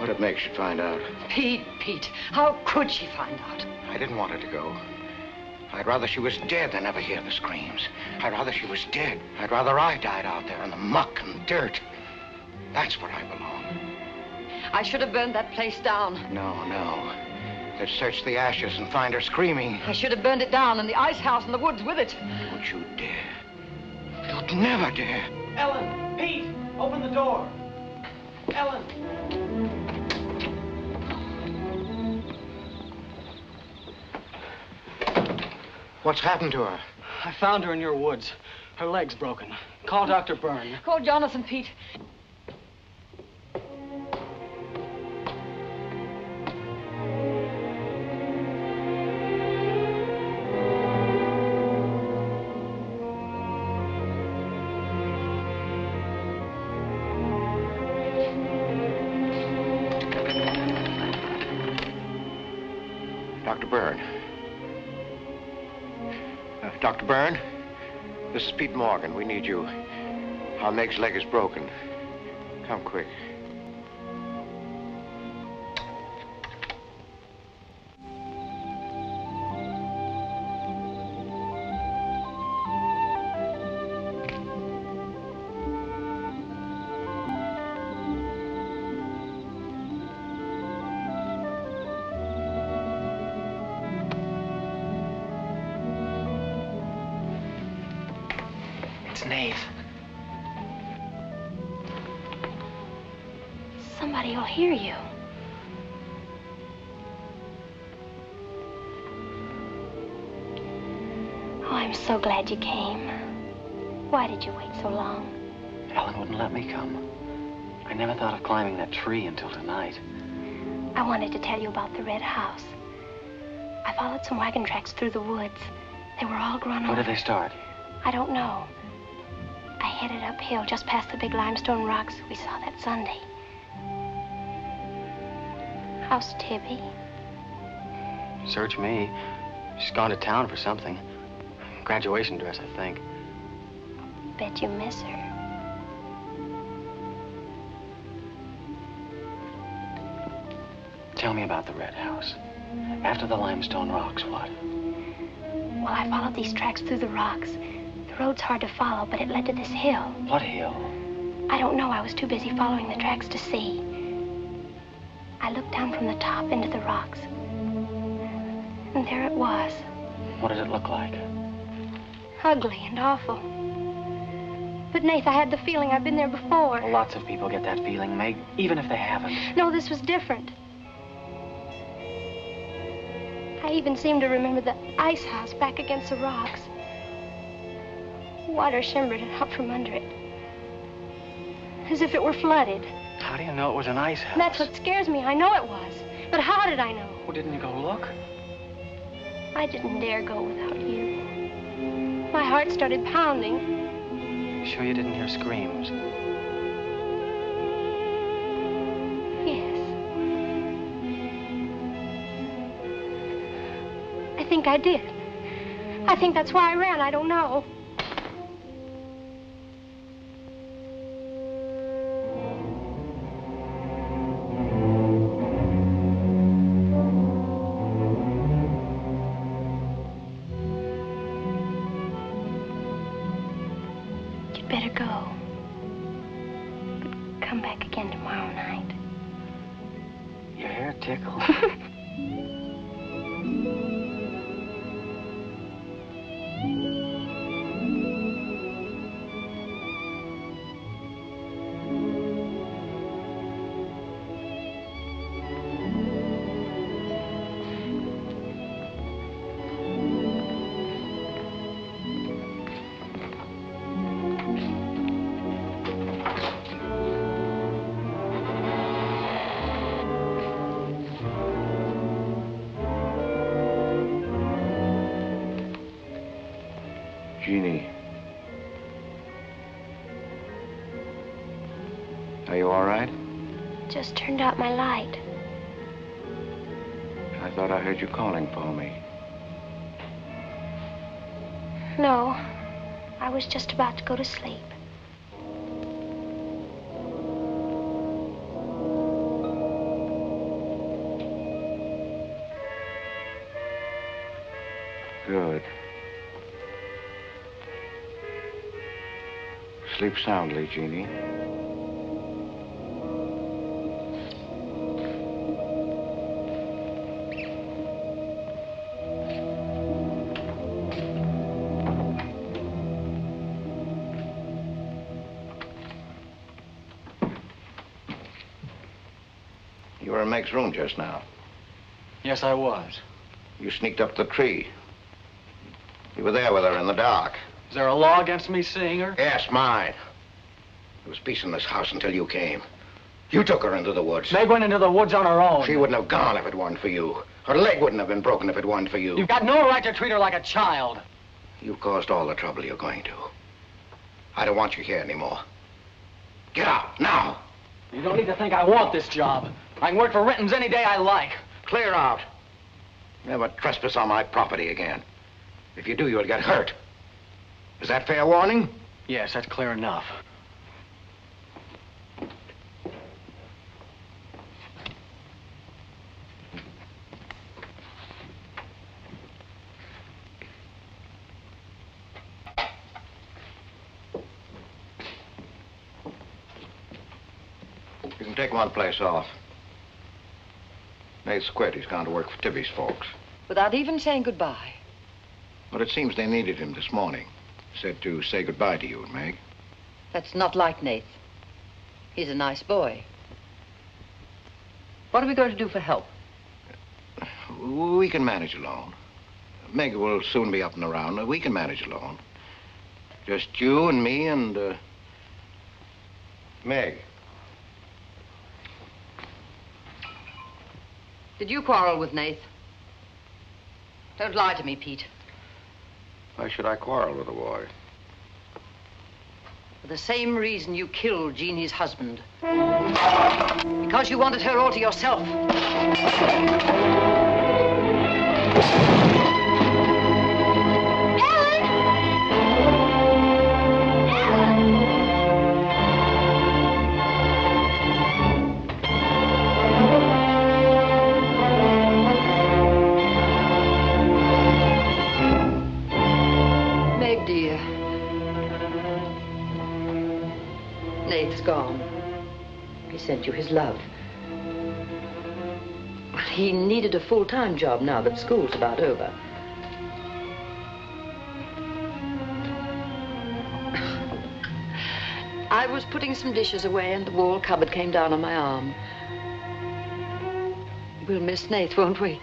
What if Meg should find out? Pete, how could she find out? I didn't want her to go. I'd rather she was dead than ever hear the screams. I'd rather she was dead. I'd rather I died out there in the muck and dirt. That's where I belong. I should have burned that place down. No. They'd search the ashes and find her screaming. I should have burned it down and the ice house in the woods with it. Don't you dare. You'd never dare. Ellen, Pete, open the door. Ellen. What's happened to her? I found her in your woods. Her leg's broken. Call Dr. Byrne. Call Jonathan, Pete. Dr. Byrne. Dr. Byrne, this is Pete Morgan. We need you. Our Meg's leg is broken. Come quick. Somebody will hear you. Oh, I'm so glad you came. Why did you wait so long? Ellen wouldn't let me come. I never thought of climbing that tree until tonight. I wanted to tell you about the red house. I followed some wagon tracks through the woods. They were all grown over. Where did they start? I don't know. I headed uphill just past the big limestone rocks we saw that Sunday. How's Tibby? Search me. She's gone to town for something. Graduation dress, I think. Bet you miss her. Tell me about the red house. After the limestone rocks, what? Well, I followed these tracks through the rocks. The road's hard to follow, but it led to this hill. What hill? I don't know. I was too busy following the tracks to see. I looked down from the top into the rocks. And there it was. What did it look like? Ugly and awful. But, Nath, I had the feeling I've been there before. Well, lots of people get that feeling, Meg, even if they haven't. No, this was different. I even seem to remember the ice house back against the rocks. Water shimmered out from under it, as if it were flooded. How do you know it was an ice house? And that's what scares me. I know it was. But how did I know? Well, didn't you go look? I didn't dare go without you. My heart started pounding. You sure you didn't hear screams? Yes. I think I did. I think that's why I ran. I don't know. Better go. But come back again tomorrow night. Your hair tickles. Jeannie. Are you all right? Just turned out my light. I thought I heard you calling for me. No, I was just about to go to sleep. Good. Sleep soundly, Jeannie. You were in Meg's room just now. Yes, I was. You sneaked up the tree. You were there with her in the dark. Is there a law against me seeing her? Yes, mine. There was peace in this house until you came. You took her into the woods. Meg went into the woods on her own. She wouldn't have gone if it weren't for you. Her leg wouldn't have been broken if it weren't for you. You've got no right to treat her like a child. You caused all the trouble you're going to. I don't want you here anymore. Get out, now. You don't need to think I want this job. I can work for Renton's any day I like. Clear out. Never trespass on my property again. If you do, you'll get hurt. Is that fair warning? Yes, that's clear enough. You can take one place off. Nate's quit. He's gone to work for Tibby's folks. Without even saying goodbye. But it seems they needed him this morning. Said to say goodbye to you and Meg. That's not like Nath. He's a nice boy. What are we going to do for help? We can manage alone. Meg will soon be up and around. We can manage alone. Just you and me and, Meg. Did you quarrel with Nath? Don't lie to me, Pete. Why should I quarrel with a boy? For the same reason you killed Jeannie's husband. Because you wanted her all to yourself. Gone. He sent you his love. He needed a full-time job now that school's about over. I was putting some dishes away and the wall cupboard came down on my arm. We'll miss Nath, won't we?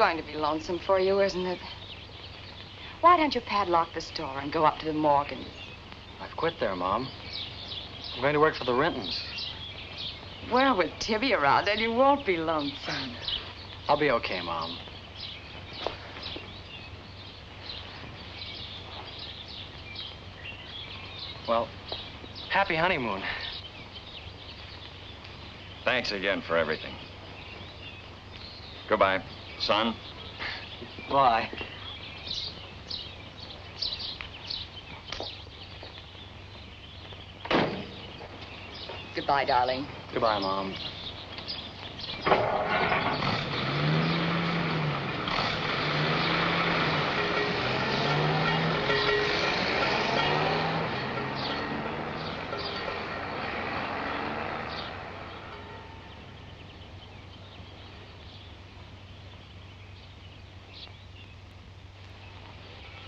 going to be lonesome for you, isn't it? Why don't you padlock the store and go up to the Morgans? I've quit there, Mom. I'm going to work for the Rentons. Well, with Tibby around, then you won't be lonesome. I'll be okay, Mom. Well, happy honeymoon. Thanks again for everything. Goodbye, son. Bye. Goodbye, darling. Goodbye, Mom.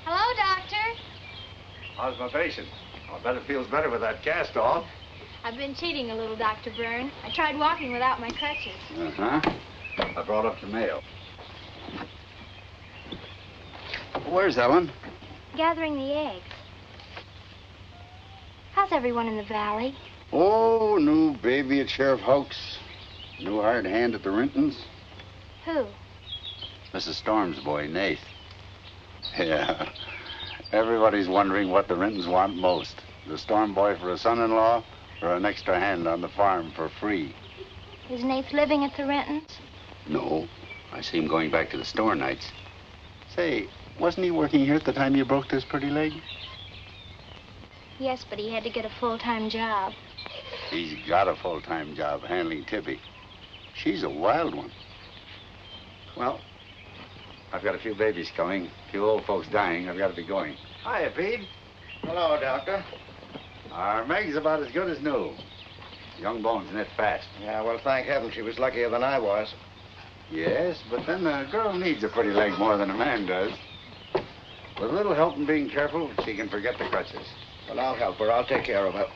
Hello, Doctor. How's my patient? I bet it feels better with that cast off. I've been cheating a little, Dr. Byrne. I tried walking without my crutches. Uh-huh. I brought up the mail. Where's Ellen? Gathering the eggs. How's everyone in the valley? Oh, new baby at Sheriff Hoke's. New hired hand at the Rentons. Who? Mrs. Storm's boy, Nath. Yeah. Everybody's wondering what the Rentons want most. The Storm boy for a son-in-law or an extra hand on the farm for free. Is Nath living at the Rentons? No. I see him going back to the store nights. Say, wasn't he working here at the time you broke this pretty leg? Yes, but he had to get a full-time job. He's got a full-time job handling Tibby. She's a wild one. Well, I've got a few babies coming, a few old folks dying. I've got to be going. Hiya, Pete. Hello, Doctor. Our Meg's about as good as new. Young bones knit fast. Yeah, well, thank heaven she was luckier than I was. Yes, but then a girl needs a pretty leg more than a man does. With a little help and being careful, she can forget the crutches. Well, I'll help her. I'll take care of her.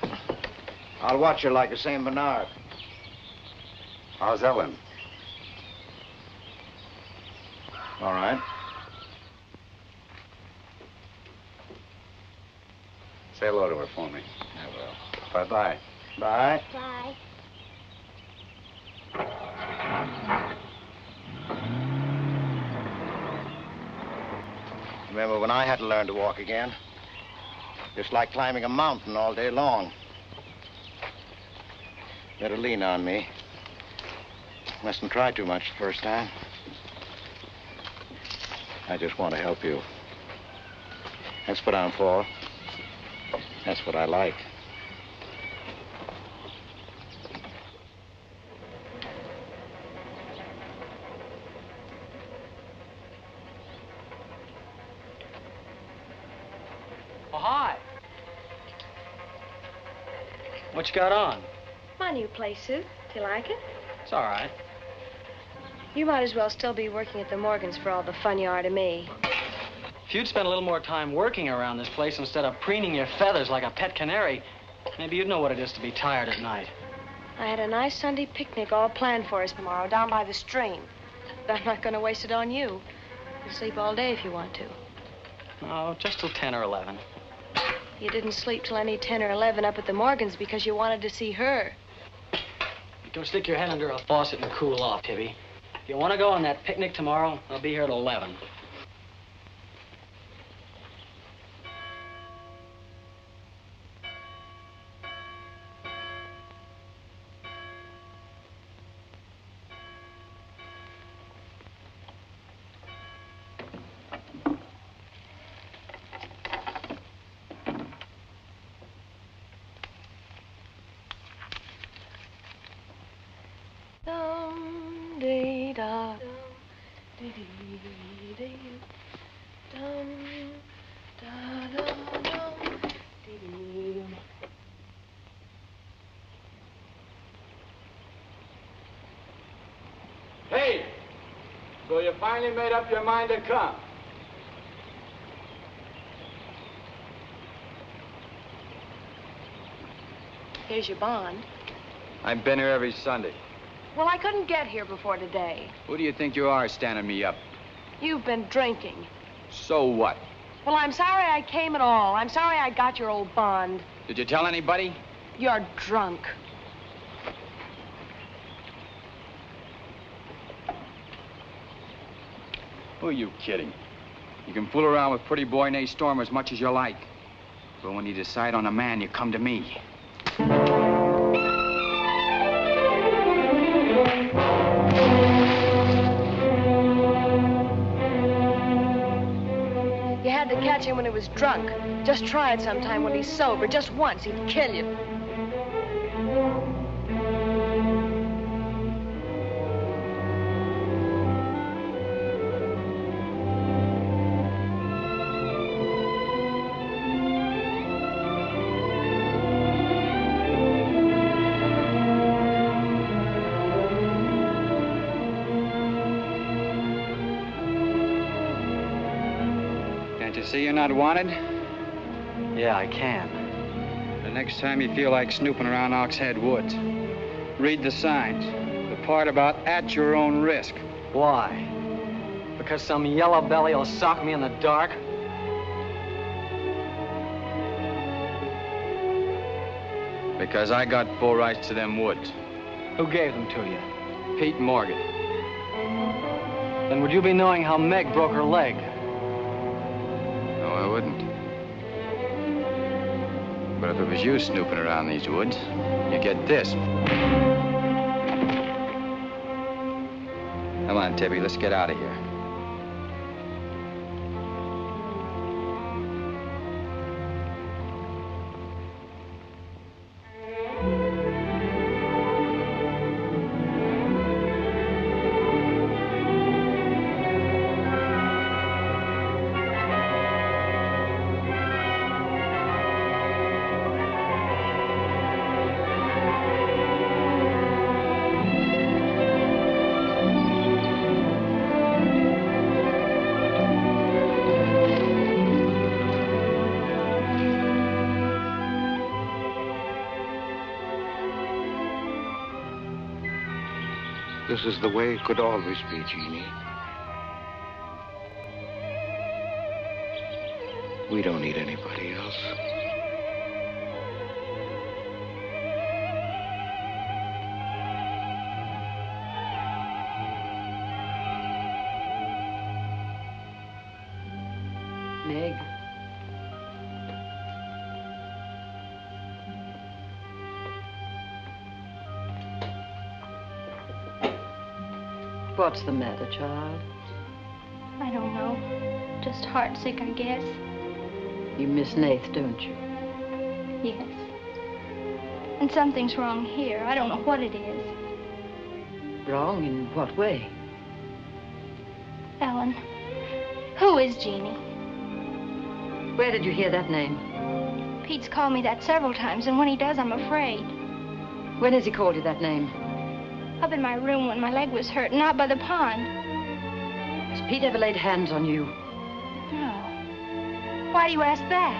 I'll watch her like a St. Bernard. How's Ellen? All right. Say hello to her for me. I will. Bye-bye. Bye. Bye. Remember when I had to learn to walk again? Just like climbing a mountain all day long. Better lean on me. Mustn't try too much the first time. I just want to help you. That's what I'm for. That's what I like. Oh, hi. What you got on? My new place suit. Do you like it? It's all right. You might as well still be working at the Morgans for all the fun you are to me. If you'd spent a little more time working around this place instead of preening your feathers like a pet canary, maybe you'd know what it is to be tired at night. I had a nice Sunday picnic all planned for us tomorrow down by the stream. But I'm not going to waste it on you. You'll sleep all day if you want to. Oh, just till 10 or 11. You didn't sleep till any 10 or 11 up at the Morgans because you wanted to see her. You go stick your head under a faucet and cool off, Tibby. If you want to go on that picnic tomorrow, I'll be here at 11. Hey, so you finally made up your mind to come? Here's your bond. I've been here every Sunday. Well, I couldn't get here before today. Who do you think you are standing me up? You've been drinking. So what? Well, I'm sorry I came at all. I'm sorry I got your old bond. Did you tell anybody? You're drunk. Who are you kidding? You can fool around with pretty boy Nate Stormer as much as you like. But when you decide on a man, you come to me. You had to catch him when he was drunk. Just try it sometime when he's sober. Just once, he'd kill you. See you're not wanted? Yeah, I can. The next time you feel like snooping around Ox Head Woods, read the signs. The part about at your own risk. Why? Because some yellow belly will sock me in the dark? Because I got full rights to them woods. Who gave them to you? Pete Morgan. Then would you be knowing how Meg broke her leg? No, I wouldn't. But if it was you snooping around these woods, you get this. Come on, Tibby, let's get out of here. This is the way it could always be, Jeannie. We don't need anybody else. Meg. What's the matter, child? I don't know. Just heartsick, I guess. You miss Nath, don't you? Yes. And something's wrong here. I don't know what it is. Wrong in what way? Ellen, who is Jeannie? Where did you hear that name? Pete's called me that several times, and when he does, I'm afraid. When has he called you that name? Up in my room when my leg was hurt, and out by the pond. Has Pete ever laid hands on you? No. Why do you ask that?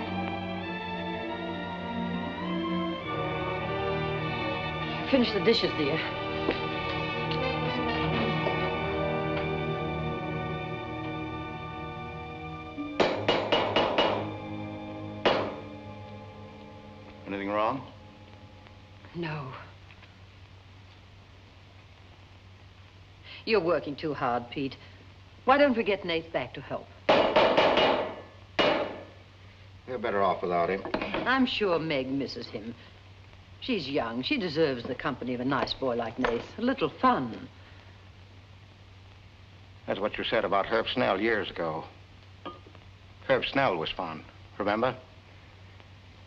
Finish the dishes, dear. Anything wrong? No. You're working too hard, Pete. Why don't we get Nath back to help? You're better off without him. I'm sure Meg misses him. She's young. She deserves the company of a nice boy like Nath. A little fun. That's what you said about Herb Snell years ago. Herb Snell was fun, remember?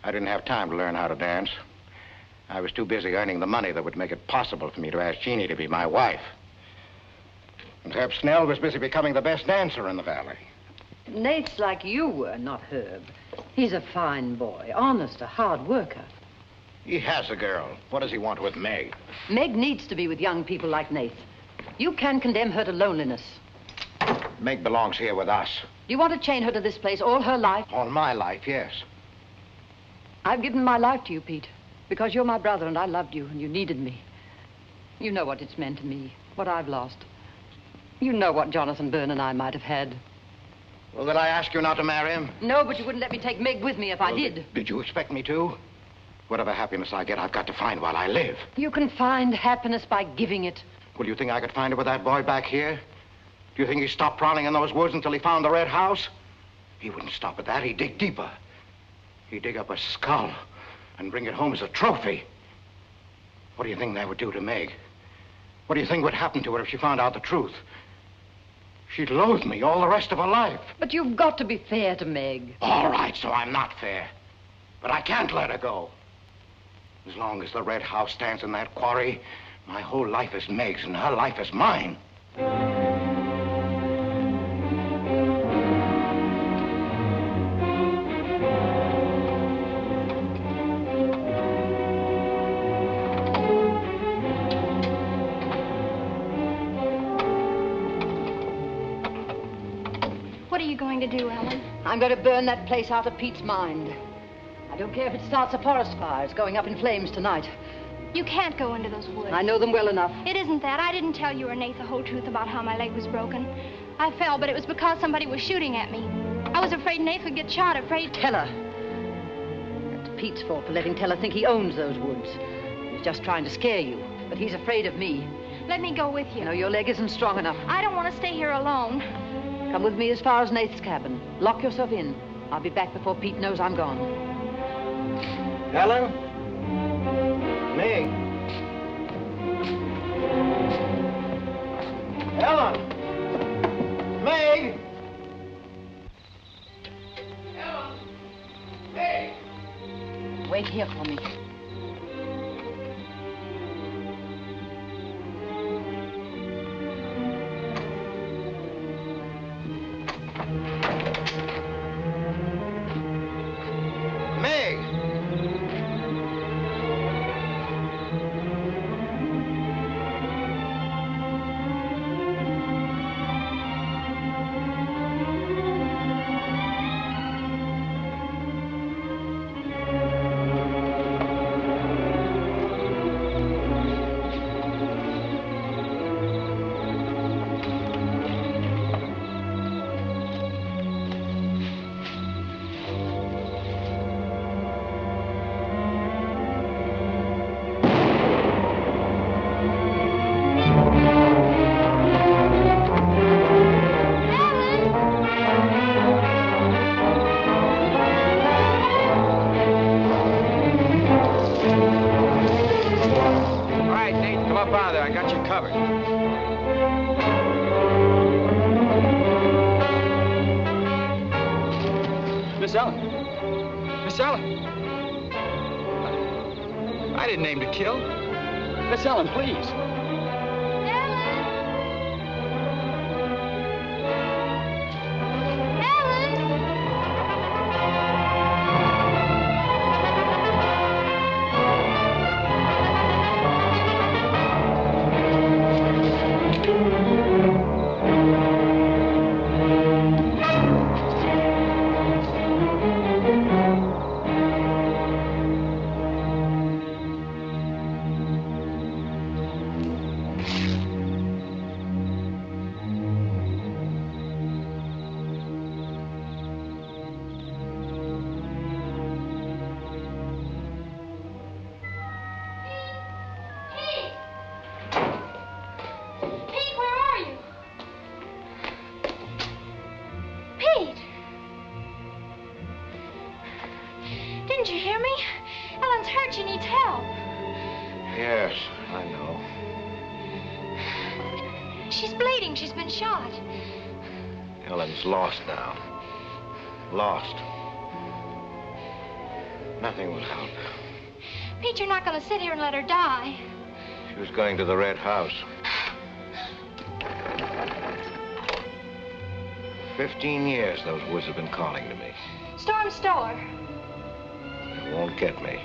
I didn't have time to learn how to dance. I was too busy earning the money that would make it possible for me to ask Jeannie to be my wife. And Herb Snell was busy becoming the best dancer in the valley. Nath's like you were, not Herb. He's a fine boy, honest, a hard worker. He has a girl. What does he want with Meg? Meg needs to be with young people like Nath. You can condemn her to loneliness. Meg belongs here with us. Do you want to chain her to this place all her life? All my life, yes. I've given my life to you, Pete, because you're my brother and I loved you and you needed me. You know what it's meant to me, what I've lost. You know what Jonathan Byrne and I might have had. Well, did I ask you not to marry him? No, but you wouldn't let me take Meg with me if I did. Did you expect me to? Whatever happiness I get, I've got to find while I live. You can find happiness by giving it. Well, do you think I could find it with that boy back here? Do you think he stopped prowling in those woods until he found the red house? He wouldn't stop at that. He'd dig deeper. He'd dig up a skull and bring it home as a trophy. What do you think that would do to Meg? What do you think would happen to her if she found out the truth? She'd loathe me all the rest of her life. But you've got to be fair to Meg. All right, so I'm not fair. But I can't let her go. As long as the red house stands in that quarry, my whole life is Meg's and her life is mine. What are you going to do, Ellen? I'm going to burn that place out of Pete's mind. I don't care if it starts a forest fire. It's going up in flames tonight. You can't go into those woods. I know them well enough. It isn't that. I didn't tell you or Nate the whole truth about how my leg was broken. I fell, but it was because somebody was shooting at me. I was afraid Nate would get shot, afraid... Tell her. That's Pete's fault for letting Teller think he owns those woods. He's just trying to scare you, but he's afraid of me. Let me go with you. No, your leg isn't strong enough. I don't want to stay here alone. Come with me as far as Nate's cabin. Lock yourself in. I'll be back before Pete knows I'm gone. Ellen? Meg? Ellen? Meg? Ellen? Meg? Wait here for me. Miss Ellen. Miss Ellen. I didn't aim to kill. Miss Ellen, please. Lost now. Lost. Nothing will help. Pete, you're not going to sit here and let her die. She was going to the red house. 15 years those woods have been calling to me. Storm Store. They won't get me.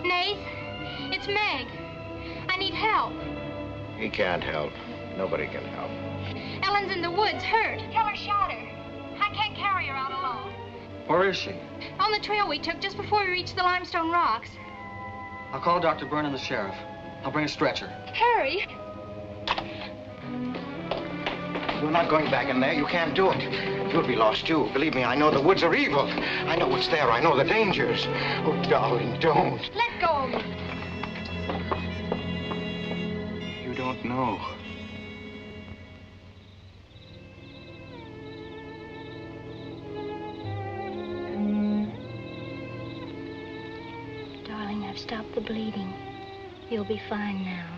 Nate, it's Meg. I need help. He can't help. Nobody can help. Ellen's in the woods, hurt. Teller shot her. I can't carry her out alone. Where is she? On the trail we took just before we reached the limestone rocks. I'll call Dr. Byrne and the sheriff. I'll bring a stretcher. Hurry. You're not going back in there. You can't do it. You'll be lost, too. Believe me, I know the woods are evil. I know what's there. I know the dangers. Oh, darling, don't. Let go of me. You don't know. Darling, I've stopped the bleeding. You'll be fine now.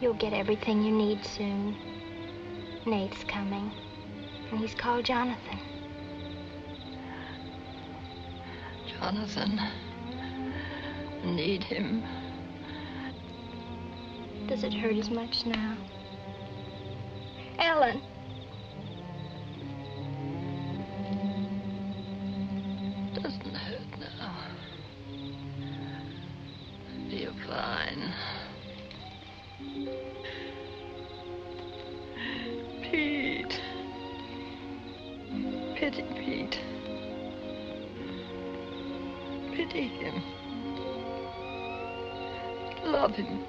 You'll get everything you need soon. Nate's coming, and he's called Jonathan. Jonathan, I need him. Does it hurt as much now? Ellen! Doesn't hurt now. You're fine. Pete. Pity Pete. Pity him. Love him.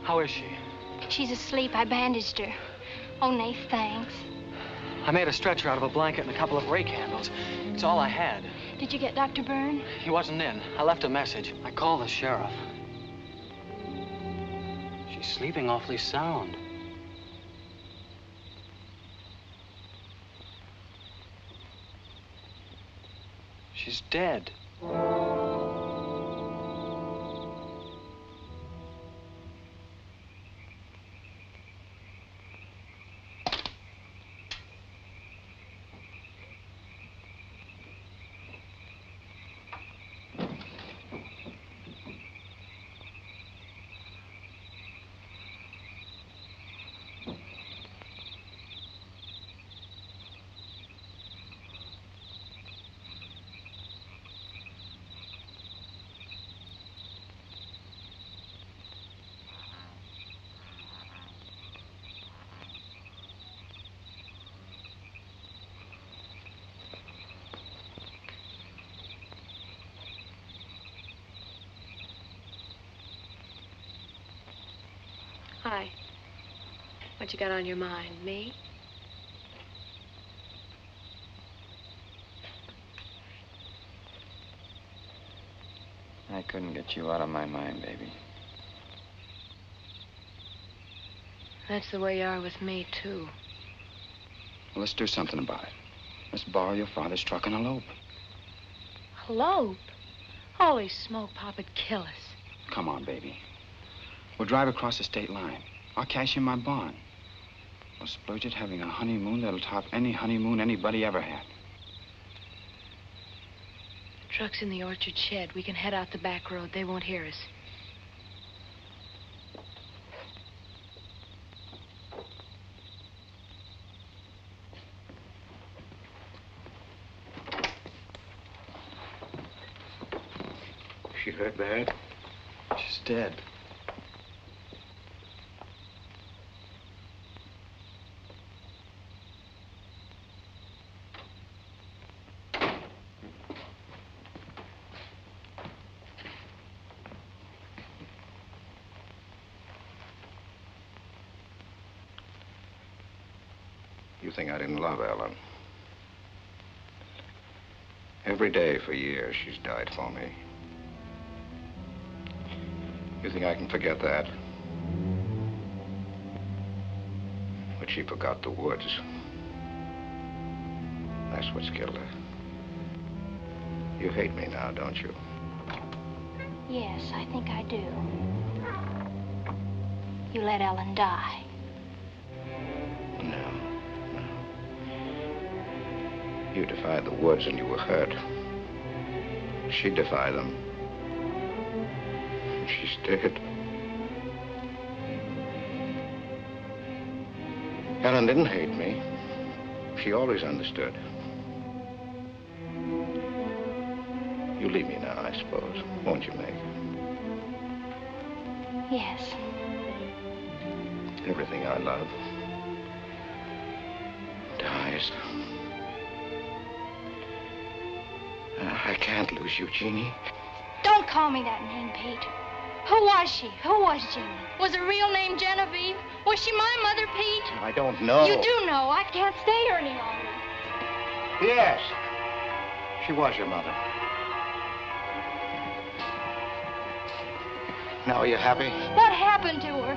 How is she? She's asleep. I bandaged her. Oh, Nath, thanks. I made a stretcher out of a blanket and a couple of rake handles. It's all I had. Did you get Dr. Byrne? He wasn't in. I left a message. I called the sheriff. She's sleeping awfully sound. She's dead. Hi. What you got on your mind? Me? I couldn't get you out of my mind, baby. That's the way you are with me, too. Well, let's do something about it. Let's borrow your father's truck and elope. Elope? Holy smoke, Papa'd kill us. Come on, baby. We'll drive across the state line. I'll cash in my bond. We'll splurge it having a honeymoon that'll top any honeymoon anybody ever had. The truck's in the orchard shed. We can head out the back road. They won't hear us. She hurt bad? She's dead. You think I didn't love Ellen? Every day for years, she's died for me. You think I can forget that? But she forgot the woods. That's what's killed her. You hate me now, don't you? Yes, I think I do. You let Ellen die. No. You defied the woods and you were hurt. She defied them. And she's dead. Ellen didn't hate me. She always understood. You leave me now, I suppose. Won't you, Meg? Yes. Everything I love dies. I can't lose you, Jeannie. Don't call me that name, Pete. Who was she? Who was Jeannie? Was her real name Genevieve? Was she my mother, Pete? I don't know. You do know. I can't stay here any longer. Yes. She was your mother. Now, are you happy? What happened to her?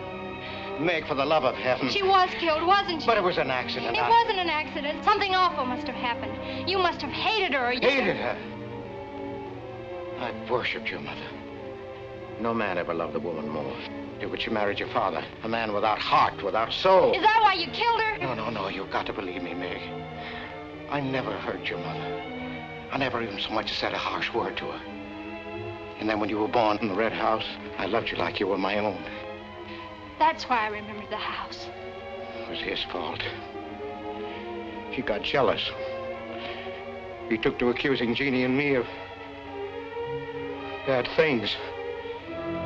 Meg, for the love of heaven. She was killed, wasn't she? But it was an accident. It wasn't an accident. Something awful must have happened. You must have hated her. Hated her? I worshipped your mother. No man ever loved a woman more. But she married your father, a man without heart, without soul. Is that why you killed her? No. You've got to believe me, Meg. I never hurt your mother. I never even so much as said a harsh word to her. And then when you were born in the red house, I loved you like you were my own. That's why I remembered the house. It was his fault. He got jealous. He took to accusing Jeannie and me of bad things.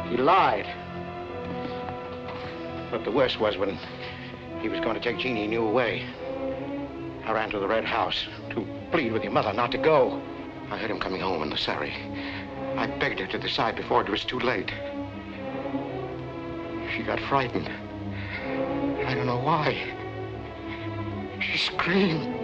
He lied. But the worst was when he was going to take Jeannie and you away. I ran to the red house to plead with your mother not to go. I heard him coming home in the surrey. I begged her to decide before it was too late. She got frightened. I don't know why. She screamed.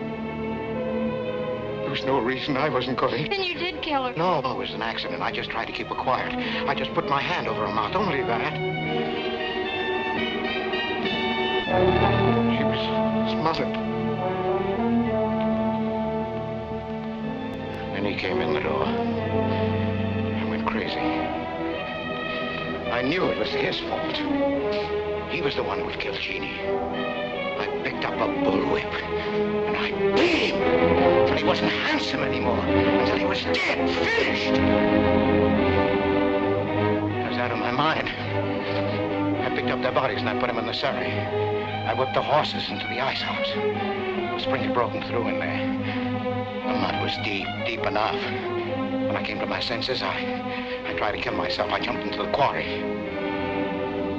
There was no reason I wasn't going. Then you did kill her. No, it was an accident. I just tried to keep her quiet. I just put my hand over her mouth, only that. She was smothered. Then he came in the door. I went crazy. I knew it was his fault. He was the one who had killed Jeannie. I picked up a bullwhip and I beat him until he wasn't handsome anymore, until he was dead, finished. I was out of my mind. I picked up their bodies and I put them in the surrey. I whipped the horses into the ice house. The spring had broken through in there. The mud was deep, deep enough. When I came to my senses, I tried to kill myself. I jumped into the quarry.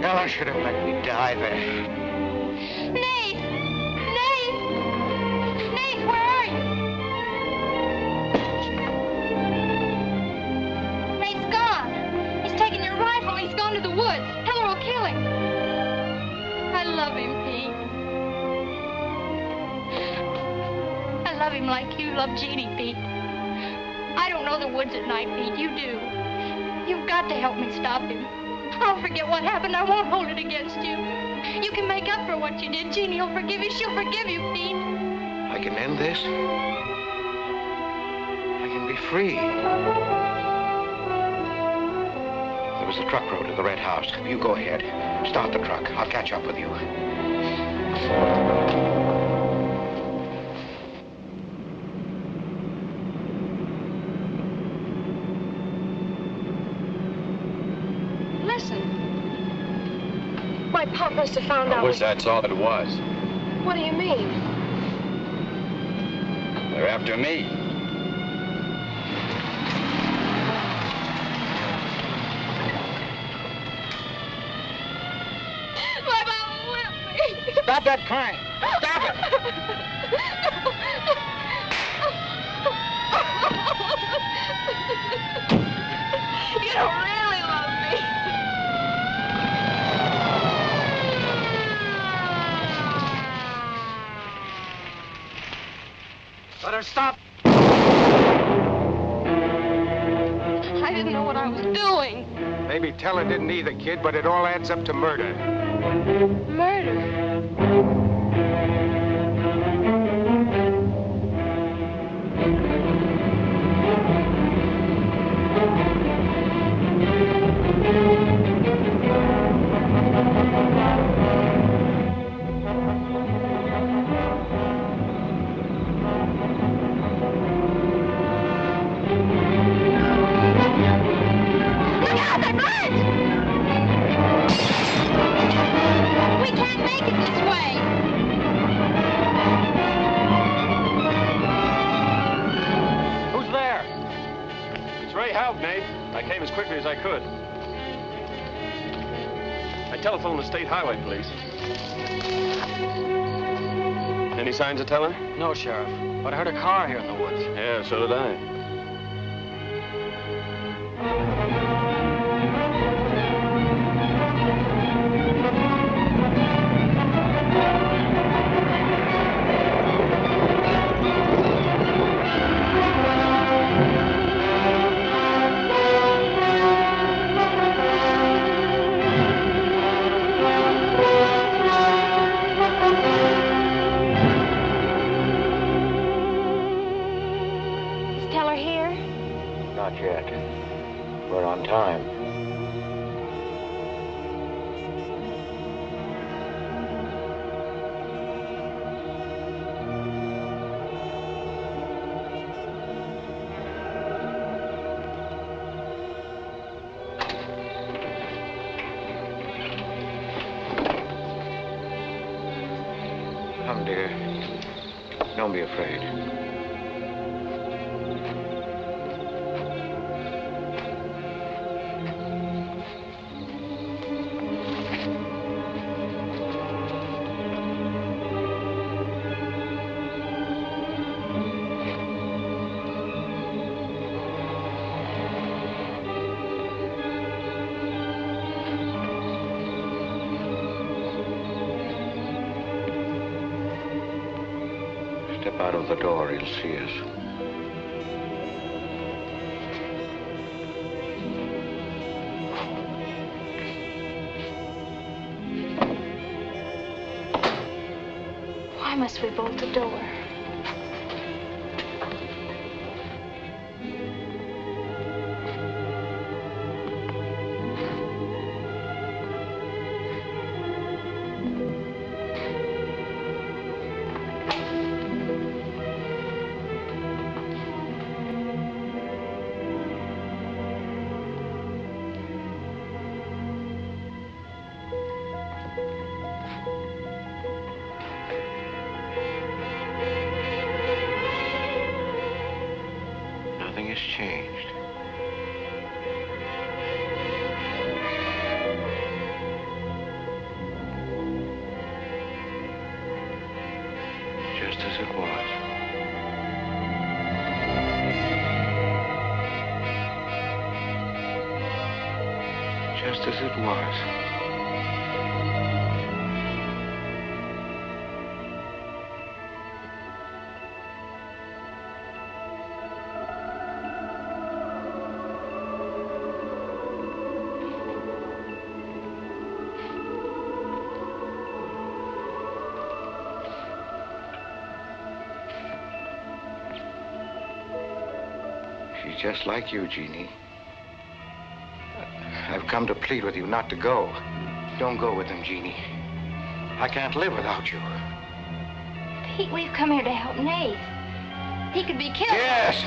Ellen should have let me die there. Nate! Nate! Nate, where are you? Nate's gone. He's taken your rifle. He's gone to the woods. Heller will kill him. I love him, Pete. I love him like you love Jeannie, Pete. I don't know the woods at night, Pete. You do. You've got to help me stop him. I'll forget what happened. I won't hold it against you. You can make up for what you did. Jeannie will forgive you. She'll forgive you, Pete. I can end this. I can be free. There was a truck road to the red house. You go ahead. Start the truck. I'll catch up with you. My pop must have found out. I wish that's all it was. What do you mean? They're after me. My mama whipped me. Stop that crying. Stop it. You don't really love me. Let her stop. I didn't know what I was doing. Maybe Teller didn't either, kid, but it all adds up to murder. Murder? I telephoned the state highway police. Any signs of Teller? No, Sheriff. But I heard a car here in the woods. Yeah, so did I. Not yet. We're on time. Come, dear. Don't be afraid. Step out of the door, he'll see us. Why must we bolt the door? Nothing has changed. Just as it was. Just as it was. She's just like you, Jeannie. I've come to plead with you not to go. Don't go with him, Jeannie. I can't live without you. Pete, we've come here to help Nate. He could be killed. Yes!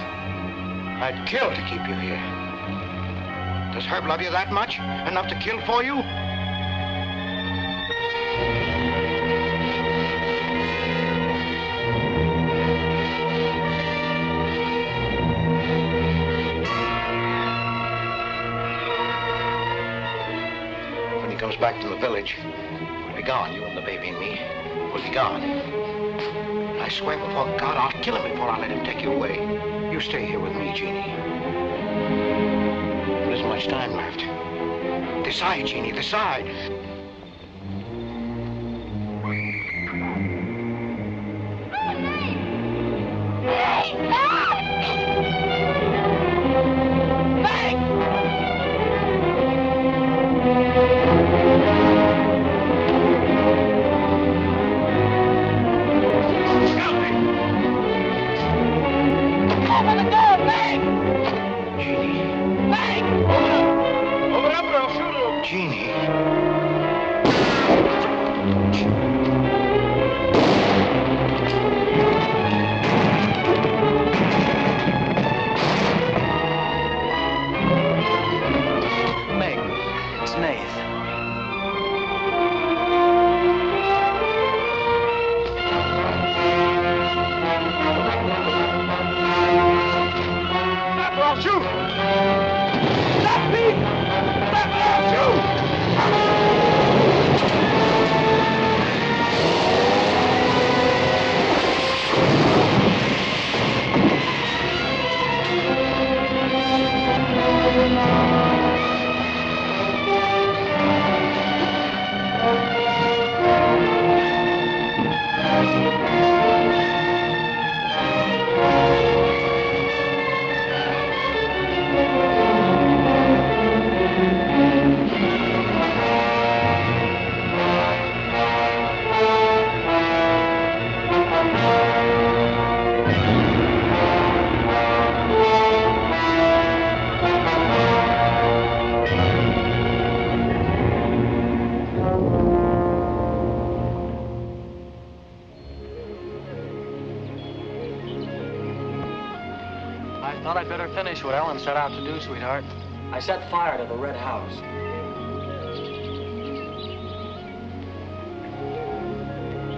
I'd kill to keep you here. Does Herb love you that much? Enough to kill for you? When he comes back to the village, we'll be gone. You and the baby and me. We'll be gone. I swear before God, I'll kill him before I let him take you away. You stay here with me, Jeannie. There isn't much time left. Decide, Jeannie, decide. finished what Ellen set out to do, sweetheart. I set fire to the red house.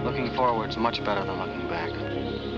Looking forward's much better than looking back.